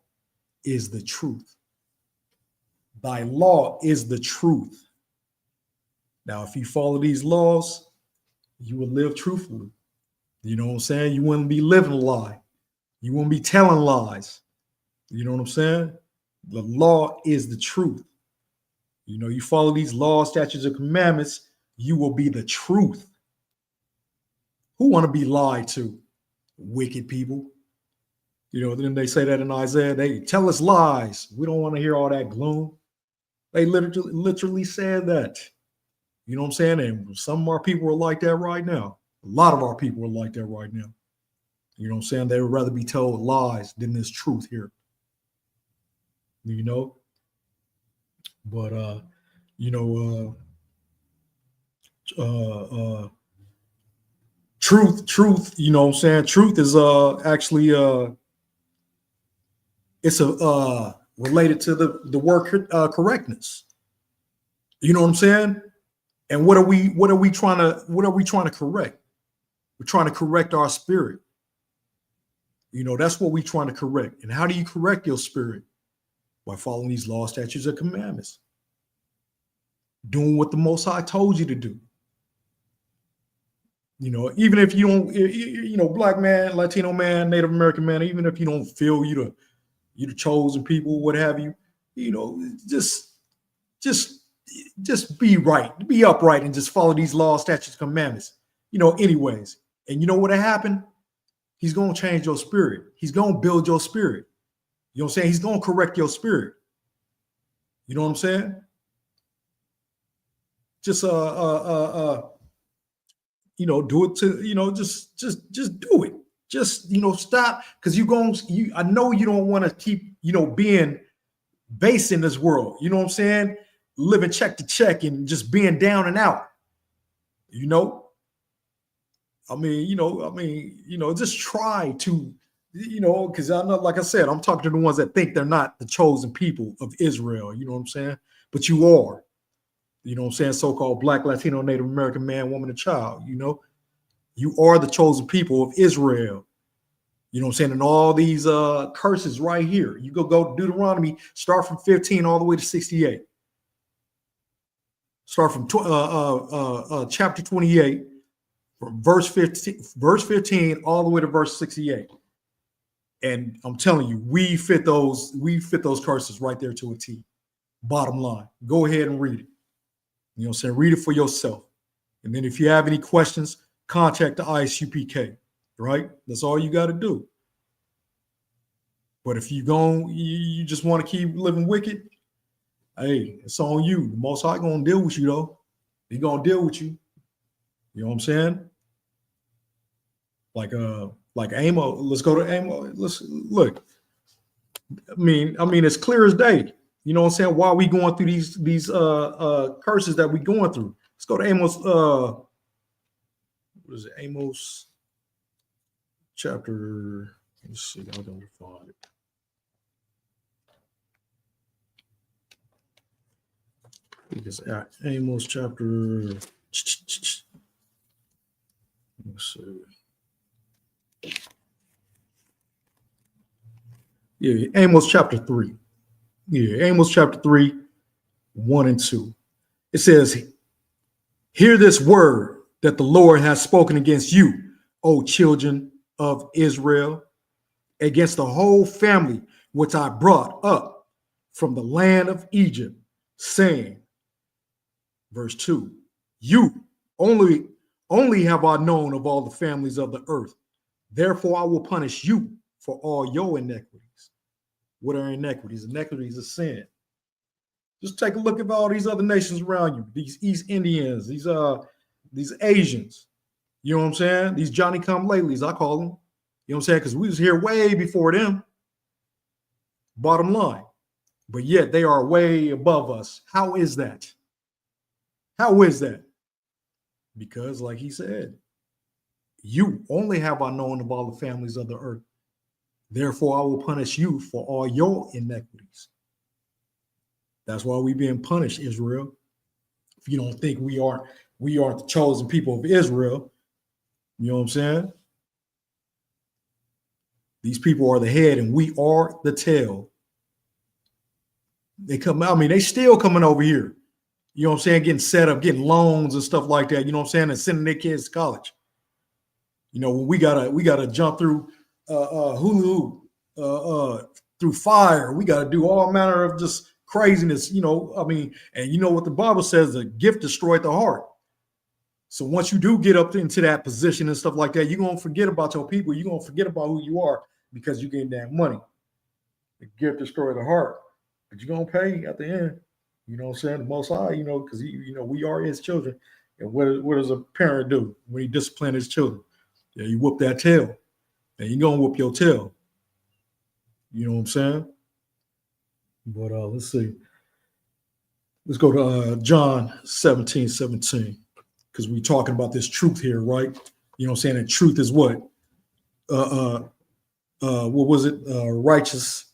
is the truth. Thy law is the truth. Now, if you follow these laws, you will live truthfully. You know what I'm saying? You wouldn't be living a lie. You wouldn't be telling lies. You know what I'm saying? The law is the truth. You know, you follow these laws, statutes, and commandments, you will be the truth. Who want to be lied to? Wicked people. You know, then they say that in Isaiah, they tell us lies. We don't want to hear all that gloom. They literally said that. You know what I'm saying? And some of our people are like that right now. A lot of our people are like that right now. You know what I'm saying? They would rather be told lies than this truth here. You know? But, you know, truth, you know what I'm saying? Truth is actually, it's related to the word correctness. You know what I'm saying? And what are we trying to correct? We're trying to correct our spirit. That's what we're trying to correct. And how do you correct your spirit? By following these laws, statutes, and commandments. Doing what the Most High told you to do. Even if you don't, black man, Latino man, Native American man, even if you don't feel you the chosen people, what have you, just be right, be upright, and just follow these laws, statutes, commandments. Anyways. And you know what happened? He's gonna change your spirit. He's gonna build your spirit. You know what I'm saying? He's gonna correct your spirit. You know what I'm saying? Just do it to just do it. Just stop, because I know you don't want to keep being base in this world. You know what I'm saying? Living check to check and just being down and out. Just try to, because I know, like I said, I'm talking to the ones that think they're not the chosen people of Israel. You know what I'm saying? But you are. You know what I'm saying? So-called Black, Latino, Native American man, woman, and child. You are the chosen people of Israel. You know what I'm saying? And all these curses right here. You go to Deuteronomy, start from 15 all the way to 68. Start from chapter 28, from verse 15 all the way to verse 68. And I'm telling you, we fit those curses right there to a T. Bottom line. Go ahead and read it. You know what I'm saying? Read it for yourself. And then if you have any questions, contact the ISUPK, right? That's all you got to do. But if you just want to keep living wicked, hey, it's on you. The Most High gonna deal with you, though. He gonna deal with you. You know what I'm saying? Like Amos. Let's go to Amos. Let's look. I mean, it's clear as day. You know what I'm saying? While we going through these curses that we going through, let's go to Amos. What is it? Amos chapter. Let's see. I don't find it. Because Amos chapter. Let's see. Yeah, Amos chapter 3. Yeah, Amos chapter 3, 1 and 2. It says, "Hear this word that the Lord has spoken against you, O children of Israel, against the whole family which I brought up from the land of Egypt, saying," verse 2, "You only have I known of all the families of the earth. Therefore I will punish you for all your iniquities." What are iniquities? Iniquities is sin. Just take a look at all these other nations around you. These East Indians, these Asians. You know what I'm saying? These Johnny come latelys, I call them. You know what I'm saying? Because we was here way before them. Bottom line. But yet they are way above us. How is that? How is that? Because, like he said, you only have I known of all the families of the earth. Therefore, I will punish you for all your iniquities. That's why we're being punished, Israel. If you don't think we aren't the chosen people of Israel, you know what I'm saying? These people are the head and we are the tail. They still coming over here. You know what I'm saying? Getting set up, getting loans and stuff like that. You know what I'm saying? And sending their kids to college. When we gotta jump through hula through fire. We got to do all manner of just craziness, and you know what the Bible says, the gift destroyed the heart. So once you do get up into that position and stuff like that, you're going to forget about your people. You're going to forget about who you are because you're getting that money. The gift destroyed the heart, but you're going to pay at the end. You know what I'm saying? The Most High, because we are his children. And what does a parent do when he disciplines his children? Yeah, you whoop that tail. And you're going to whoop your tail. You know what I'm saying? But let's see. Let's go to John 17:17, because we're talking about this truth here, right? You know what I'm saying? And truth is what? What was it? Righteous.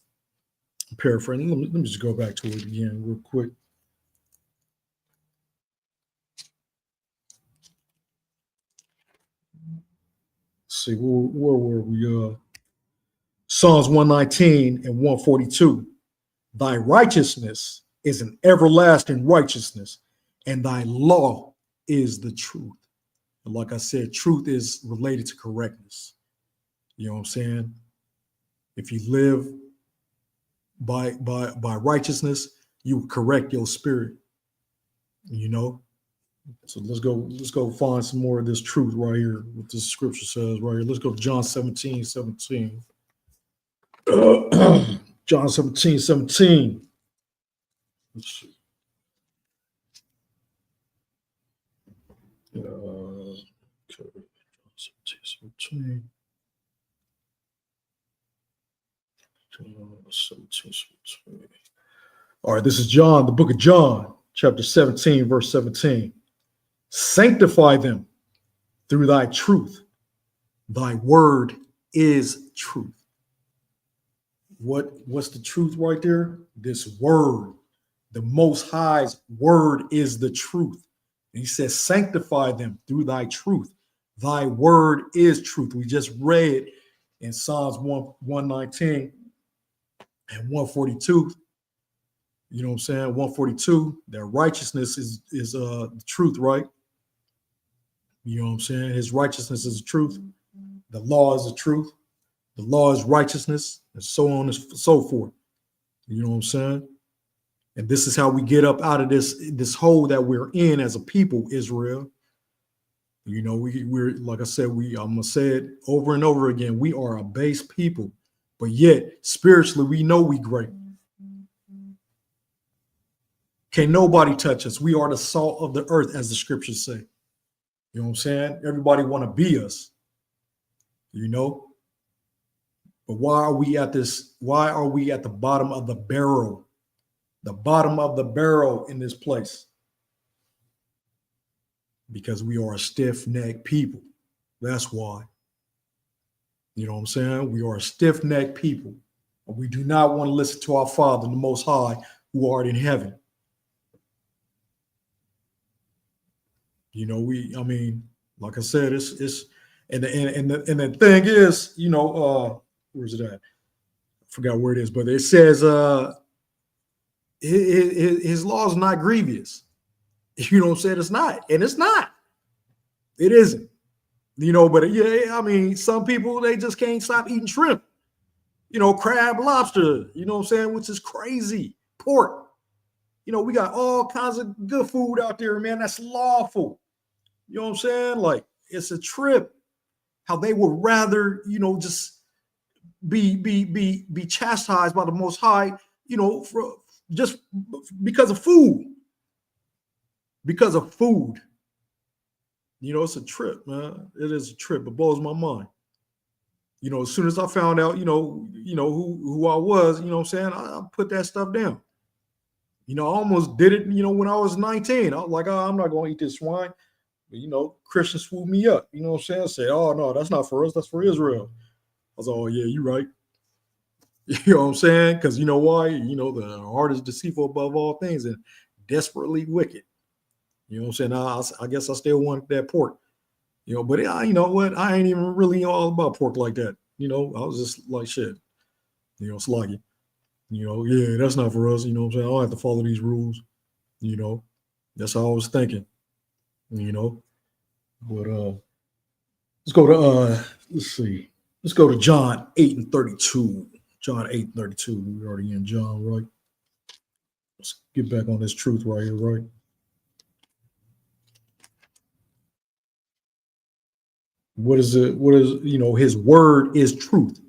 Paraphrasing. Let me just go back to it again real quick. see, where were we? Psalms 119 and 142. Thy righteousness is an everlasting righteousness, and thy law is the truth. And like I said, truth is related to correctness. You know what I'm saying? If you live by righteousness, you correct your spirit. You know. So let's go find some more of this truth right here. What this scripture says right here. Let's go to John 17:17. John 17:17. Let's see. Okay. 17:17. John 17:17. All right, this is John, the book of John, chapter 17, verse 17. Sanctify them through thy truth. Thy word is truth. What's the truth right there? This word, the Most High's word is the truth. And he says, sanctify them through thy truth. Thy word is truth. We just read in Psalms 119 and 142. You know what I'm saying? 142, that righteousness is the truth, right? You know what I'm saying? His righteousness is the truth. The law is the truth. The law is righteousness, and so on and so forth. You know what I'm saying? And this is how we get up out of this hole that we're in as a people, Israel. You know, we're like I said, I'm gonna say it over and over again. We are a base people, but yet spiritually we know we great. Can nobody touch us? We are the salt of the earth, as the scriptures say. You know what I'm saying? Everybody want to be us, you know. But why are we at this? Why are we at the bottom of the barrel? The bottom of the barrel in this place? Because we are a stiff-necked people. That's why. You know what I'm saying? We are a stiff-necked people. We do not want to listen to our Father, the Most High, who art in heaven. You know, I mean, like I said, it's and the thing is, you know, where's it at? I forgot where it is, but it says his law is not grievous. You know what I'm saying? It's not, and it's not. It isn't. You know, but yeah, I mean, some people, they just can't stop eating shrimp. You know, crab, lobster, you know what I'm saying, which is crazy. Pork. You know, we got all kinds of good food out there, man. That's lawful. You know what I'm saying? Like, it's a trip how they would rather, you know, just be chastised by the Most High, you know, for just because of food. Because of food. You know, it's a trip, man. It is a trip. It blows my mind. You know, as soon as I found out, you know who I was, you know what I'm saying, I put that stuff down. You know, I almost did it, you know, when I was 19. I was like, oh, I'm not going to eat this swine. But, you know, Christians swooped me up. You know what I'm saying? Say, oh, no, that's not for us. That's for Israel. I was like, oh, yeah, you're right. You know what I'm saying? Because you know why? You know, the heart is deceitful above all things and desperately wicked. You know what I'm saying? I guess I still want that pork. You know, but you know what? I ain't even really all about pork like that. You know, I was just like, shit. You know, sluggy. You know, yeah, that's not for us. You know what I'm saying? I don't have to follow these rules. You know, that's how I was thinking. You know, but let's go to let's see. Let's go to John 8:32. John 8:32. We're already in John, right? Let's get back on this truth right here, right? What is it? What is, you know, his word is truth.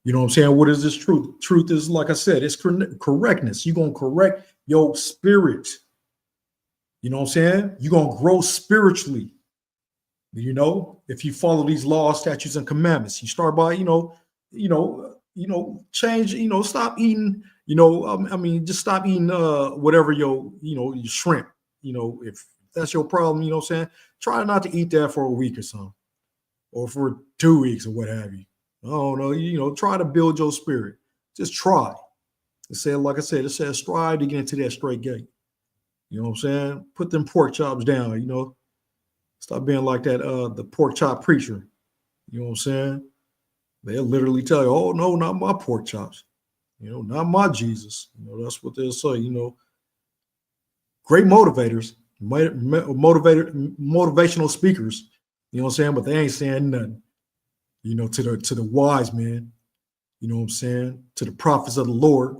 You know what I'm saying? What is this truth? Truth is, like I said, it's correctness. You're going to correct your spirit. You know what I'm saying? You're going to grow spiritually. You know, if you follow these laws, statutes, and commandments, you start by, change, you know, stop eating, you know, I mean, just stop eating whatever your shrimp, you know, if that's your problem, you know what I'm saying? Try not to eat that for a week or something, or for 2 weeks or what have you. I don't know, you know, try to build your spirit. Just try. It said, like I said, it says strive to get into that straight gate. You know what I'm saying? Put them pork chops down, you know. Stop being like that, the pork chop preacher. You know what I'm saying? They'll literally tell you, oh, no, not my pork chops. Not my Jesus. That's what they'll say. Great motivators, motivational speakers. You know what I'm saying? But they ain't saying nothing. To the wise men. You know what I'm saying? To the prophets of the Lord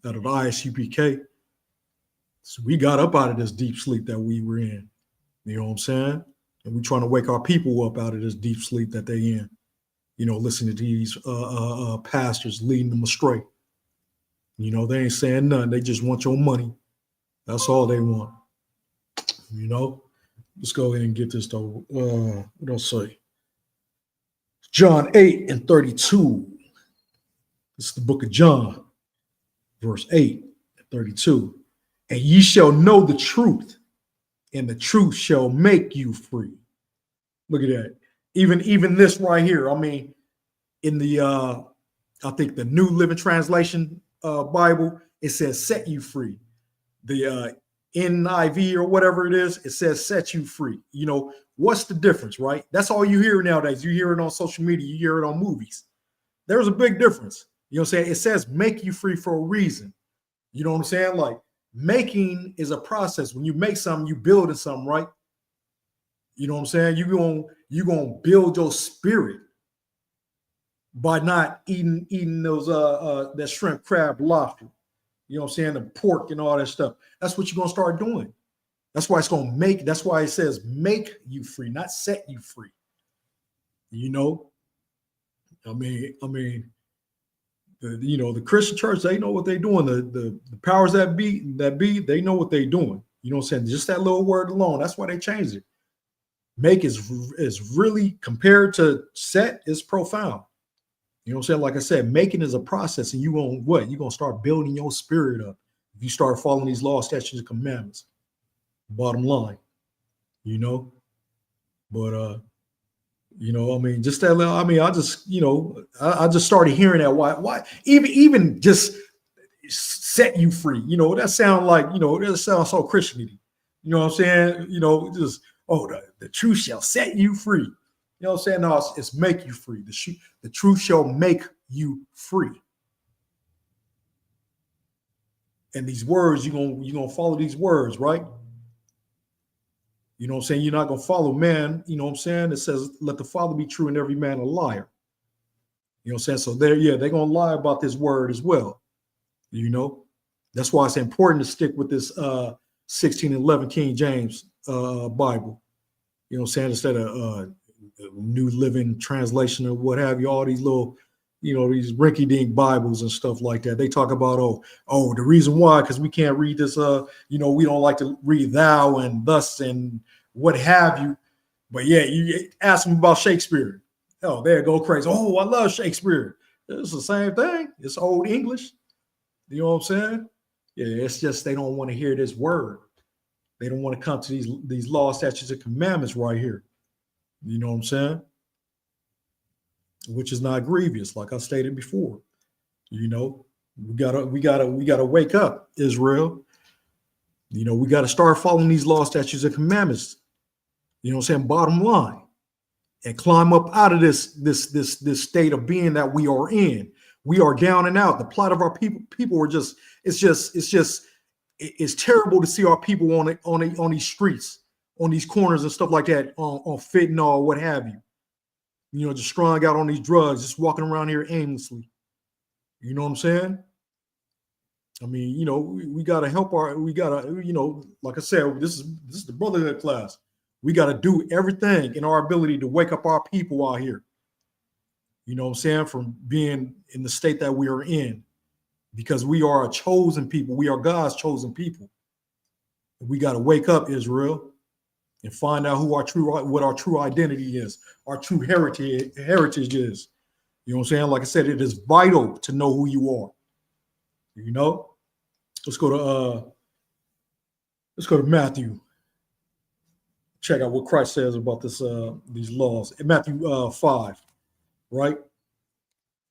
out of the ISUPK. So we got up out of this deep sleep that we were in. You know what I'm saying? And we trying to wake our people up out of this deep sleep that they in. Listening to these pastors leading them astray. They ain't saying nothing. They just want your money. That's all they want. Let's go ahead and get this though. What else say? John 8:32. This is the book of John, verse 8:32. And ye shall know the truth, and the truth shall make you free. Look at that. Even this right here. I mean, in the I think the New Living Translation Bible, it says set you free. The NIV or whatever it is, it says set you free. What's the difference, right? That's all you hear nowadays. You hear it on social media, you hear it on movies. There's a big difference. You know what I'm saying? It says make you free for a reason. You know what I'm saying? Like making is a process. When you make something, you build something, right? You know what I'm saying? You're gonna build your spirit by not eating those that shrimp, crab, lobster. You know what I'm saying? The pork and all that stuff. That's what you're gonna start doing. That's why that's why it says make you free, not set you free. I mean, the Christian church, they know what they're doing. The powers that be, they know what they're doing. You know what I'm saying? Just that little word alone. That's why they changed it. Make is really, compared to set, is profound. You know what I'm saying? Like I said, making is a process, and you're gonna start building your spirit up if you start following these laws, statutes, and commandments. Bottom line, but I mean, just that. I mean, I just started hearing that. Why even just set you free? That sound like that sounds so Christian-y. You know what I'm saying? Just the truth shall set you free. You know what I'm saying? No, it's make you free. The truth shall make you free. And these words, you're gonna follow these words, right? You know what I'm saying? You're not gonna follow man. You know what I'm saying? It says, "Let the Father be true and every man a liar." You know what I'm saying? So they're gonna lie about this word as well. That's why it's important to stick with this 16:11 King James Bible. You know what I'm saying? Instead of New Living Translation or what have you, all these little, these rinky-dink Bibles and stuff like that. They talk about, the reason why, because we can't read this, we don't like to read thou and thus and what have you. But yeah, you ask them about Shakespeare. Oh, there go crazy. Oh, I love Shakespeare. It's the same thing. It's Old English. You know what I'm saying? Yeah, it's just they don't want to hear this word. They don't want to come to these laws, statutes, and commandments right here. You know what I'm saying? Which is not grievous, like I stated before. We gotta wake up, Israel. We gotta start following these laws, statutes, and commandments. You know what I'm saying? Bottom line, and climb up out of this state of being that we are in. We are down and out. The plight of our people are just. It's terrible to see our people on these streets, on these corners and stuff like that, on fentanyl, what have you. Just strung out on these drugs, just walking around here aimlessly. You know what I'm saying? I mean, we got to help like I said, this is the Brotherhood class. We got to do everything in our ability to wake up our people out here. You know what I'm saying? From being in the state that we are in, because we are a chosen people. We are God's chosen people. We got to wake up, Israel, and find out what our true identity is, our true heritage is. You know what I'm saying? Like I said, it is vital to know who you are. Let's go to Matthew. Check out what Christ says about these laws in Matthew 5, right?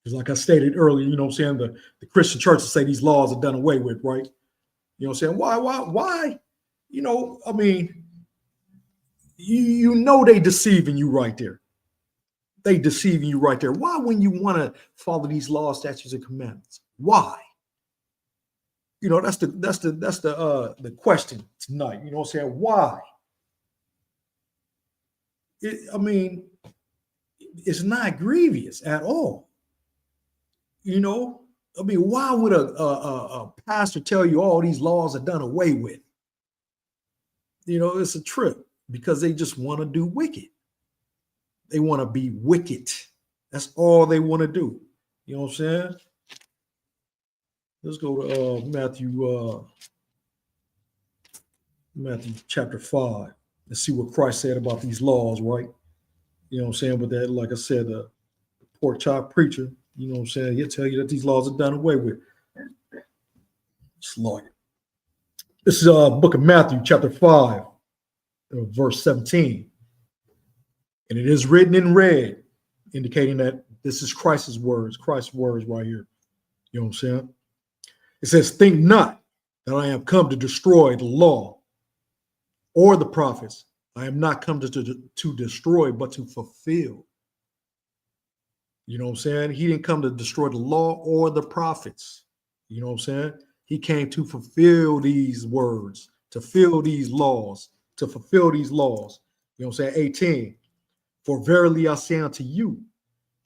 Because like I stated earlier, you know what I'm saying, the Christian churches say these laws are done away with, right? You know what I'm saying? Why? I mean, they deceiving you right there. They deceiving you right there. Why wouldn't you want to follow these laws, statutes, and commandments? Why? You know, that's the question tonight. You know what I'm saying? Why? I mean, it's not grievous at all. You know, I mean, why would a pastor tell you all these laws are done away with? You know, it's a trip because they just want to do wicked. They want to be wicked. That's all they want to do. You know what I'm saying? Let's go to Matthew chapter 5 and see what Christ said about these laws, right? You know what I'm saying? But that, like I said, the pork chop preacher, you know what I'm saying? He'll tell you that these laws are done away with. It's lawyer. This is book of Matthew, chapter 5, verse 17. And it is written in red, indicating that this is Christ's words right here. You know what I'm saying? It says, think not that I am come to destroy the law or the prophets. I am not come to destroy, but to fulfill. You know what I'm saying? He didn't come to destroy the law or the prophets. You know what I'm saying? He came to fulfill these words, to fill these laws, to fulfill these laws. You know what I'm saying? 18. For verily I say unto you,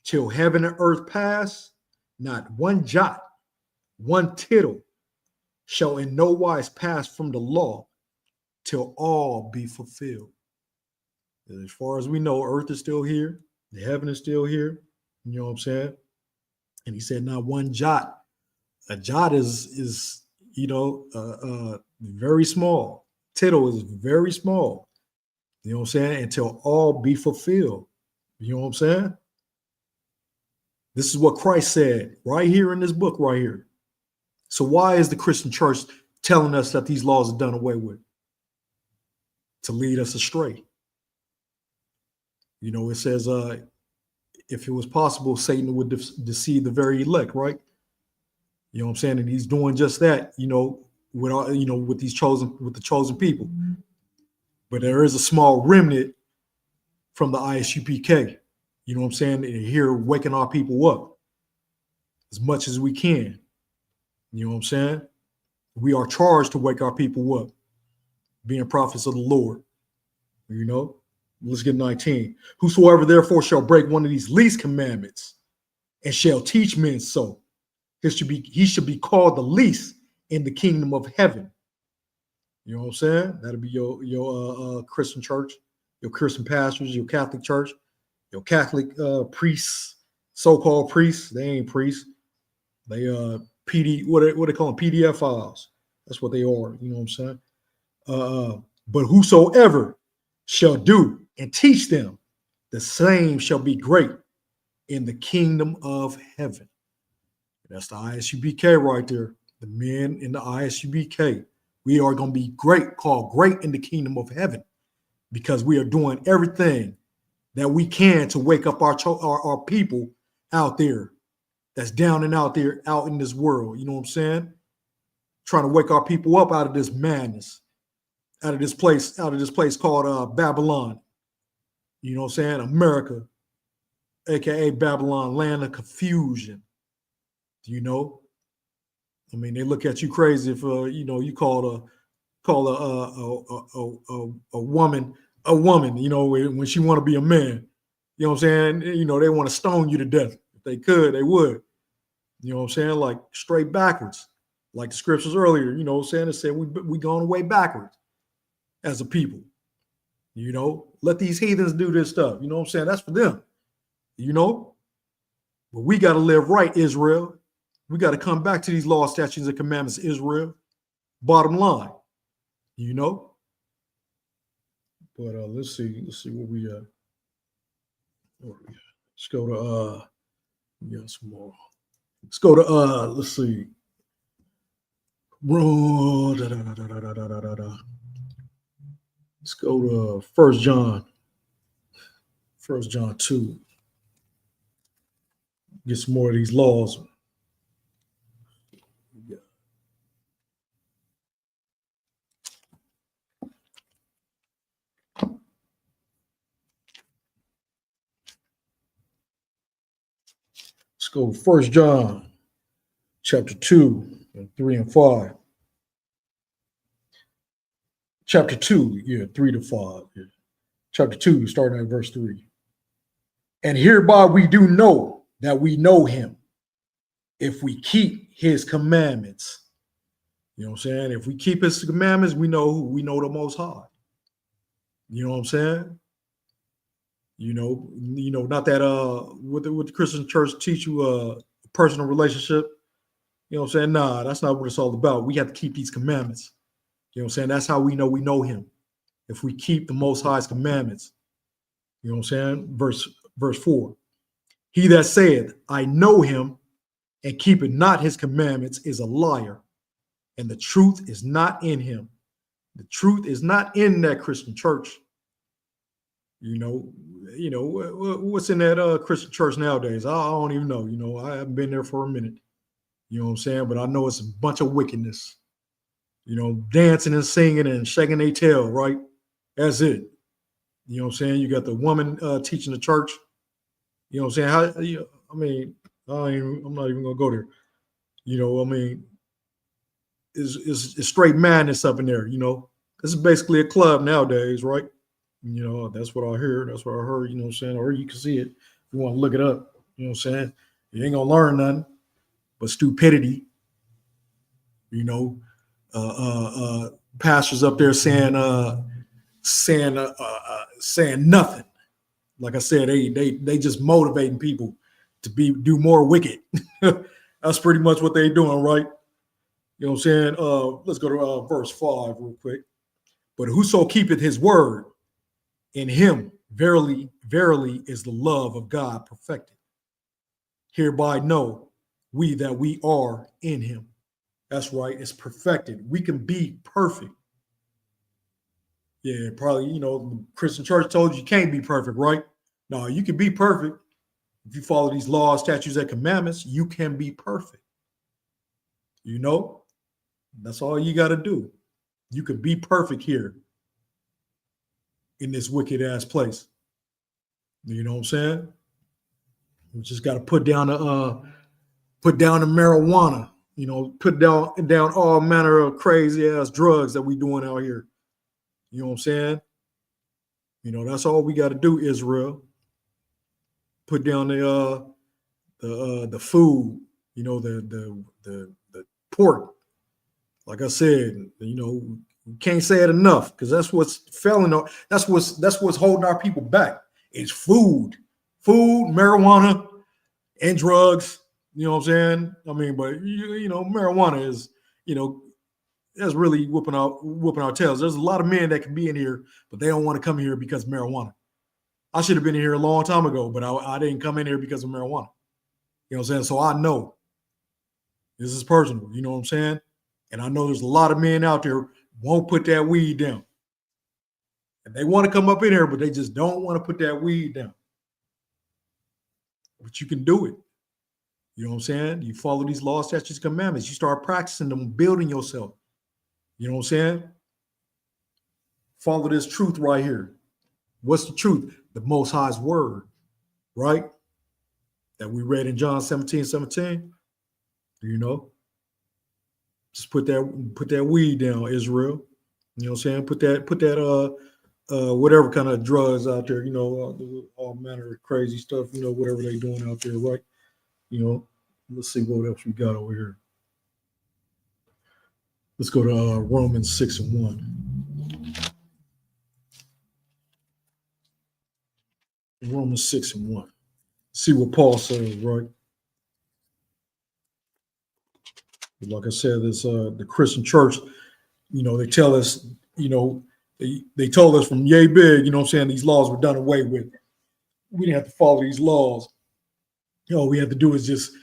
till heaven and earth pass, not one jot, one tittle shall in no wise pass from the law till all be fulfilled. As far as we know, earth is still here, the heaven is still here. You know what I'm saying? And he said, not one jot. A jot is very small. Tittle is very small. You know what I'm saying? Until all be fulfilled. You know what I'm saying? This is what Christ said right here in this book right here. So why is the Christian church telling us that these laws are done away with? To lead us astray. You know, it says, if it was possible, Satan would deceive the very elect, right? You know what I'm saying? And he's doing just that, you know, with all, you know, with the chosen people. But there is a small remnant from the ISUPK. You know what I'm saying? And here waking our people up as much as we can. You know what I'm saying? We are charged to wake our people up, being prophets of the Lord. You know? Let's get 19. Whosoever therefore shall break one of these least commandments and shall teach men so, he should be called the least in the kingdom of heaven. You know what I'm saying? That'll be your Christian church, your Christian pastors, your Catholic church, your Catholic priests, so-called priests. They ain't priests. They what they call them, PDF files. That's what they are. You know what I'm saying? But whosoever shall do and teach them, the same shall be great in the kingdom of heaven. That's the ISUBK right there. The men in the ISUBK. We are going to be great, called great in the kingdom of heaven, because we are doing everything that we can to wake up our people out there that's down and out there, out in this world. You know what I'm saying? Trying to wake our people up out of this madness, out of this place called Babylon. You know what I'm saying? America, aka Babylon, land of confusion. You know, I mean, they look at you crazy if you call a woman a woman. You know, when she want to be a man. You know what I'm saying? You know, they want to stone you to death. If they could, they would. You know what I'm saying? Like straight backwards, like the scriptures earlier. You know what I'm saying? It said we going way backwards as a people. You know, let these heathens do this stuff. You know what I'm saying? That's for them. You know, but we got to live right, Israel. We got to come back to these laws, statutes, and commandments, Israel. Bottom line, you know. But let's see what we let's go to some more. Let's go to let's see. Let's go to 1 John 2. Get some more of these laws. go to 1 John chapter 2, 3 and 5. Chapter 2, 3 to 5. Yeah. Chapter 2, starting at verse 3. And hereby we do know that we know him if we keep his commandments. You know what I'm saying? If we keep his commandments, we know the Most High. You know what I'm saying? Not that what the Christian church teach you a personal relationship. You know what I'm saying? Nah, that's not what it's all about. We have to keep these commandments. You know what I'm saying? That's how we know him. If we keep the Most High's commandments. You know what I'm saying? Verse 4. He that saith, I know him, and keepeth not his commandments is a liar, and the truth is not in him. The truth is not in that Christian church. What's in that Christian church nowadays? I don't even know. I haven't been there for a minute. You know what I'm saying? But I know it's a bunch of wickedness. Dancing and singing and shaking their tail, right? That's it. You know what I'm saying? You got the woman teaching the church. You know what I'm saying? I'm not even gonna go there. It's straight madness up in there. This is basically a club nowadays, right? That's what I hear. That's what I heard. You know what I'm saying? Or you can see it if you want to look it up. You know what I'm saying? You ain't gonna learn nothing but stupidity. Pastors up there saying nothing. Like I said, they just motivating people to do more wicked. That's pretty much what they're doing, right? You know what I'm saying? Let's go to verse 5 real quick. But whoso keepeth his word, in him verily, verily is the love of God perfected. Hereby know we that we are in him. That's right. It's perfected. We can be perfect. Yeah, probably, the Christian church told you can't be perfect, right? No, you can be perfect. If you follow these laws, statutes, and commandments, you can be perfect. That's all you got to do. You can be perfect here in this wicked ass place. You know what I'm saying? We just got to put down the marijuana. Put down all manner of crazy ass drugs that we doing out here. You know what I'm saying? That's all we got to do, Israel. Put down the food. The pork. Like I said, we can't say it enough because that's what's failing. That's what's holding our people back. It's food, marijuana, and drugs. You know what I'm saying? But marijuana is, that's really whooping our tails. There's a lot of men that can be in here, but they don't want to come here because of marijuana. I should have been here a long time ago, but I didn't come in here because of marijuana. You know what I'm saying? So I know this is personal. You know what I'm saying? And I know there's a lot of men out there won't put that weed down. And they want to come up in here, but they just don't want to put that weed down. But you can do it. You know what I'm saying? You follow these laws, statutes, commandments. You start practicing them, building yourself. You know what I'm saying? Follow this truth right here. What's the truth? The Most High's word, right? That we read in John 17:17. Just put that weed down, Israel. You know what I'm saying? Put that whatever kind of drugs out there, all manner of crazy stuff, whatever they doing out there, right? Let's see what else we got over here. Let's go to Romans 6:1. Romans 6:1. See what Paul says, right? Like I said, this the Christian church, they tell us, they told us from yay big, you know what I'm saying, these laws were done away with. We didn't have to follow these laws. All we have to do is just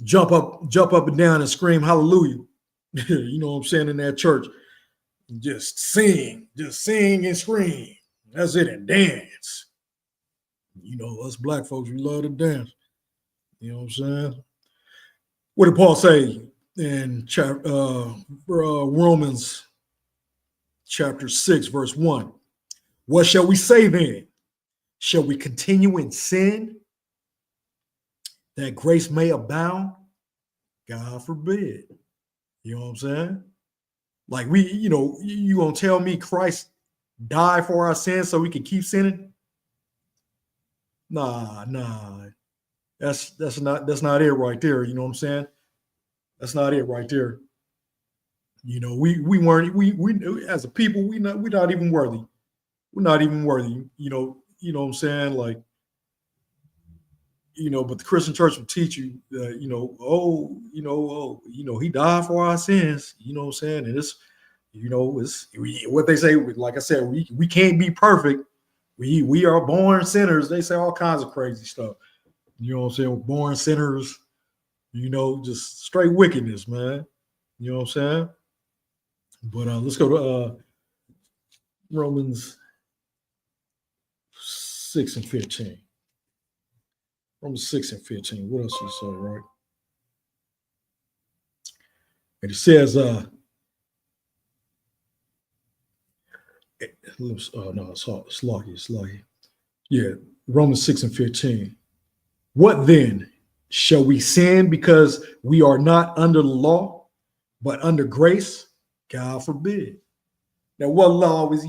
jump up and down and scream hallelujah. You know what I'm saying, in that church. Just sing and scream. That's it, and dance. Us black folks, we love to dance. You know what I'm saying? What did Paul say in Romans chapter 6, verse 1? What shall we say then? Shall we continue in sin that grace may abound, God forbid. You know what I'm saying? Like you gonna tell me Christ died for our sins so we can keep sinning? Nah. That's not it right there. You know what I'm saying? That's not it right there. We weren't we as a people we're not even worthy. We're not even worthy. What I'm saying? Like, but the Christian church will teach you that, he died for our sins. You know what I'm saying? And it's what they say. Like I said, we can't be perfect. We are born sinners. They say all kinds of crazy stuff. You know what I'm saying? We're born sinners. Just straight wickedness, man. You know what I'm saying? But let's go to Romans 6 and 15. Romans 6 and 15. What else he say, right? And it says, no, it's lucky. Yeah, Romans 6 and 15. What then? Shall we sin because we are not under the law, but under grace? God forbid. Now, what law is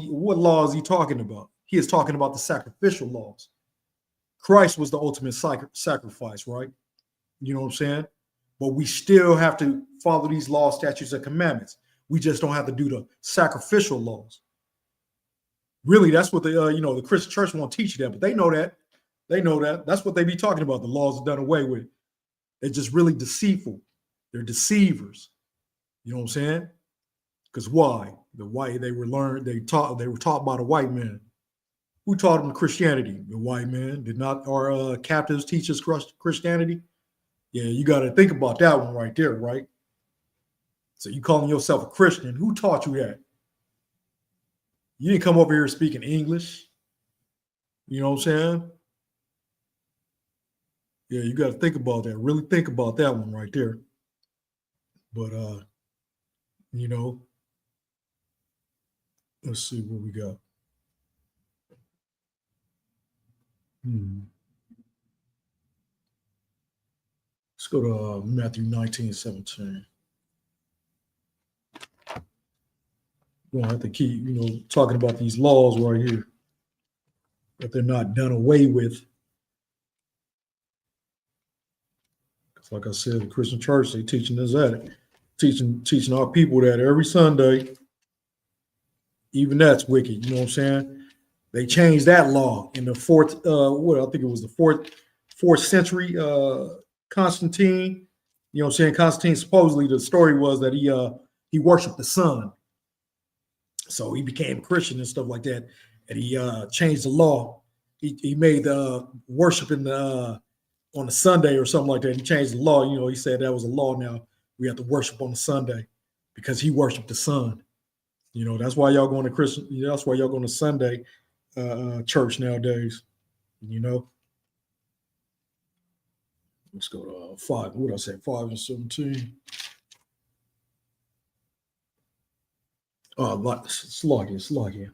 he talking about? He is talking about the sacrificial laws. Christ was the ultimate sacrifice, right? You know what I'm saying? But we still have to follow these laws, statutes, and commandments. We just don't have to do the sacrificial laws. Really, that's what the Christian church won't teach you that, but they know that. They know that. That's what they be talking about. The laws are done away with. They're just really deceitful. They're deceivers. You know what I'm saying? Because why? They were taught by the white man. Who taught them Christianity? The white man. Did not our captives teach us Christianity? Yeah, you got to think about that one right there, right? So you calling yourself a Christian? Who taught you that? You didn't come over here speaking English. You know what I'm saying? Yeah, you got to think about that. Really think about that one right there. But let's see what we got. Let's go to Matthew 19:17. We're gonna have to keep, talking about these laws right here, that they're not done away with. Because, like I said, the Christian church, they teaching us that, teaching our people that every Sunday. Even that's wicked. You know what I'm saying? They changed that law in the I think it was the fourth century. Constantine. You know what I'm saying? Constantine, supposedly the story was that he worshiped the sun. So he became a Christian and stuff like that. And he changed the law. He made the worship on the Sunday or something like that. He changed the law. He said that was a law now. We have to worship on the Sunday because he worshiped the sun. That's why y'all going to Christian. That's why y'all going to Sunday church nowadays. Let's go to 5. What did I say? 5 and 17. Sluggy.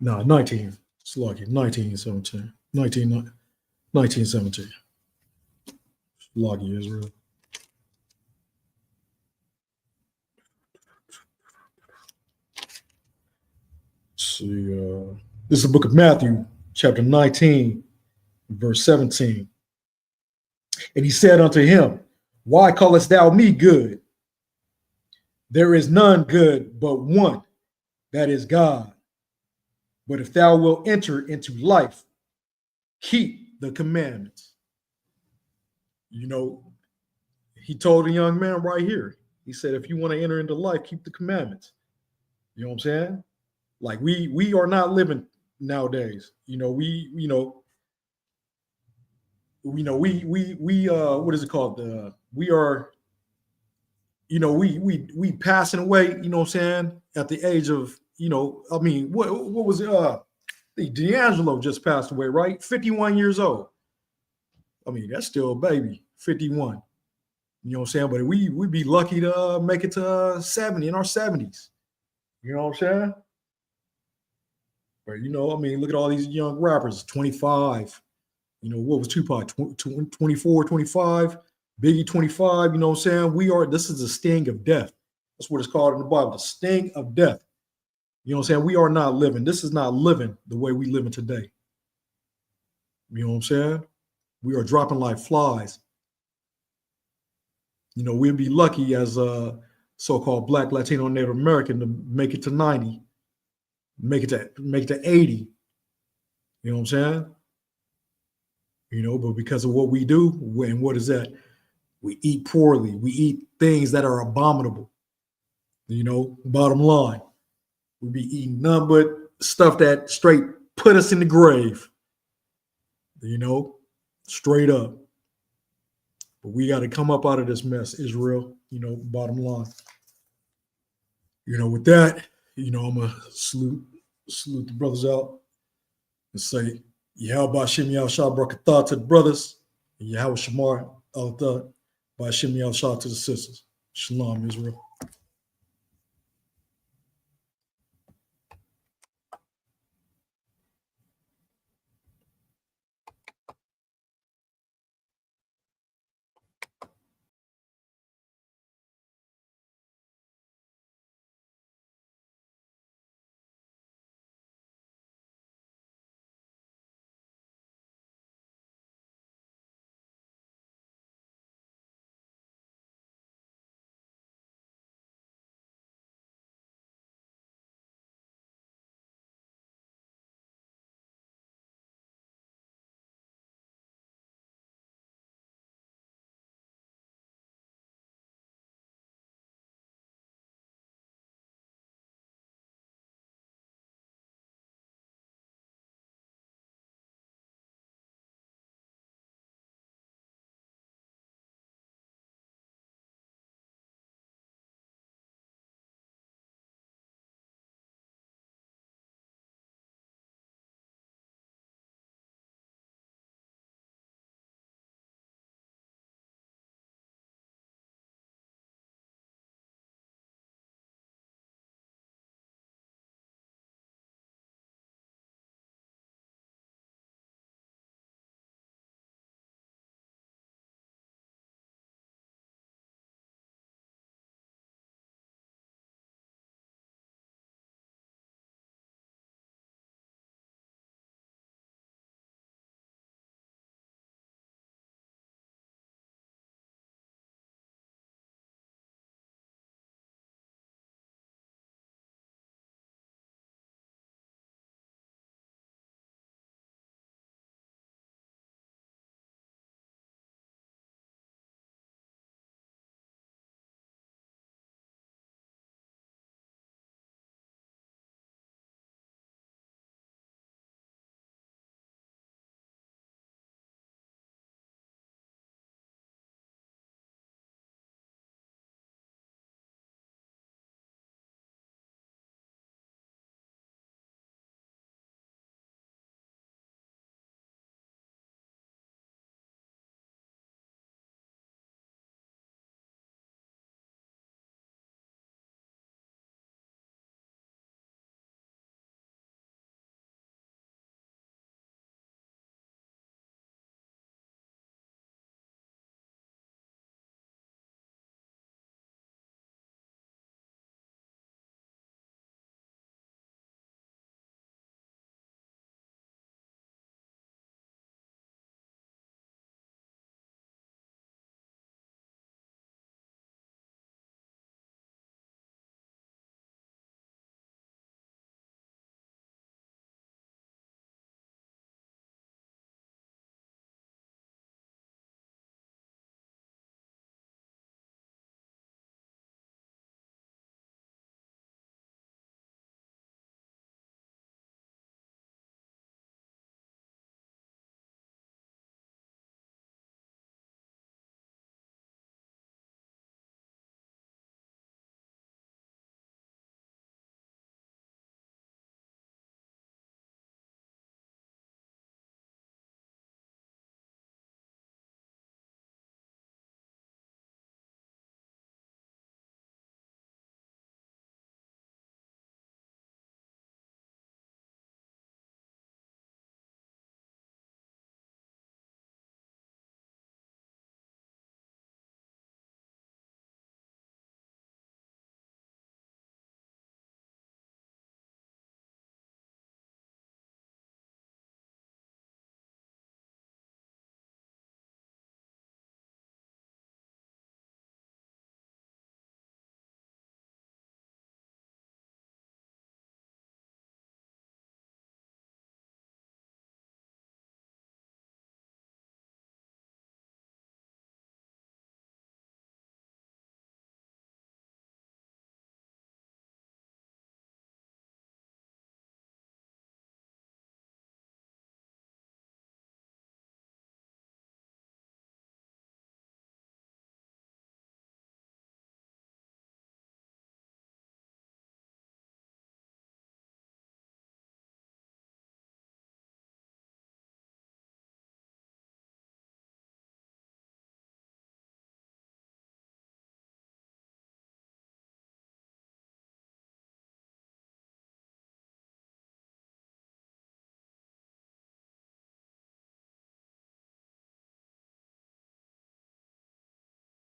No, 19. Sluggy. 19 17. 19 17. Sluggy Israel. Let's see. This is the book of Matthew, chapter 19, verse 17. And he said unto him, why callest thou me good? There is none good but one, that is God. But if thou wilt enter into life, keep the commandments. He told a young man right here. He said, if you want to enter into life, keep the commandments. You know what I'm saying? Like we are not living nowadays. We what is it called? We are, we passing away, you know what I'm saying, at the age of, what was it? D'Angelo just passed away, right? 51 years old. That's still a baby, 51. You know what I'm saying? But we'd be lucky to make it to 70 in our 70s. You know what I'm saying? But you know, I mean, look at all these young rappers, 25. You know, what was Tupac? 24, 25, Biggie 25. You know what I'm saying? This is the sting of death. That's what it's called in the Bible, the sting of death. You know what I'm saying? We are not living. This is not living the way we living today. You know what I'm saying? We are dropping like flies. You know, we'd be lucky as a so-called Black, Latino, Native American to make it to 90, make it to 80. You know what I'm saying? You know, but because of what we do, and what is that? We eat poorly. We eat things that are abominable. You know, bottom line, we be eating none but stuff that straight put us in the grave. You know, straight up. But we got to come up out of this mess, Israel. You know, bottom line. You know, with that, you know, I'm gonna salute the brothers out and say, Yahweh Shem Yahshua Barakatah to the brothers, and Yahweh Shamar Al Thad by Shem Yahshua to the sisters. Shalom, Israel.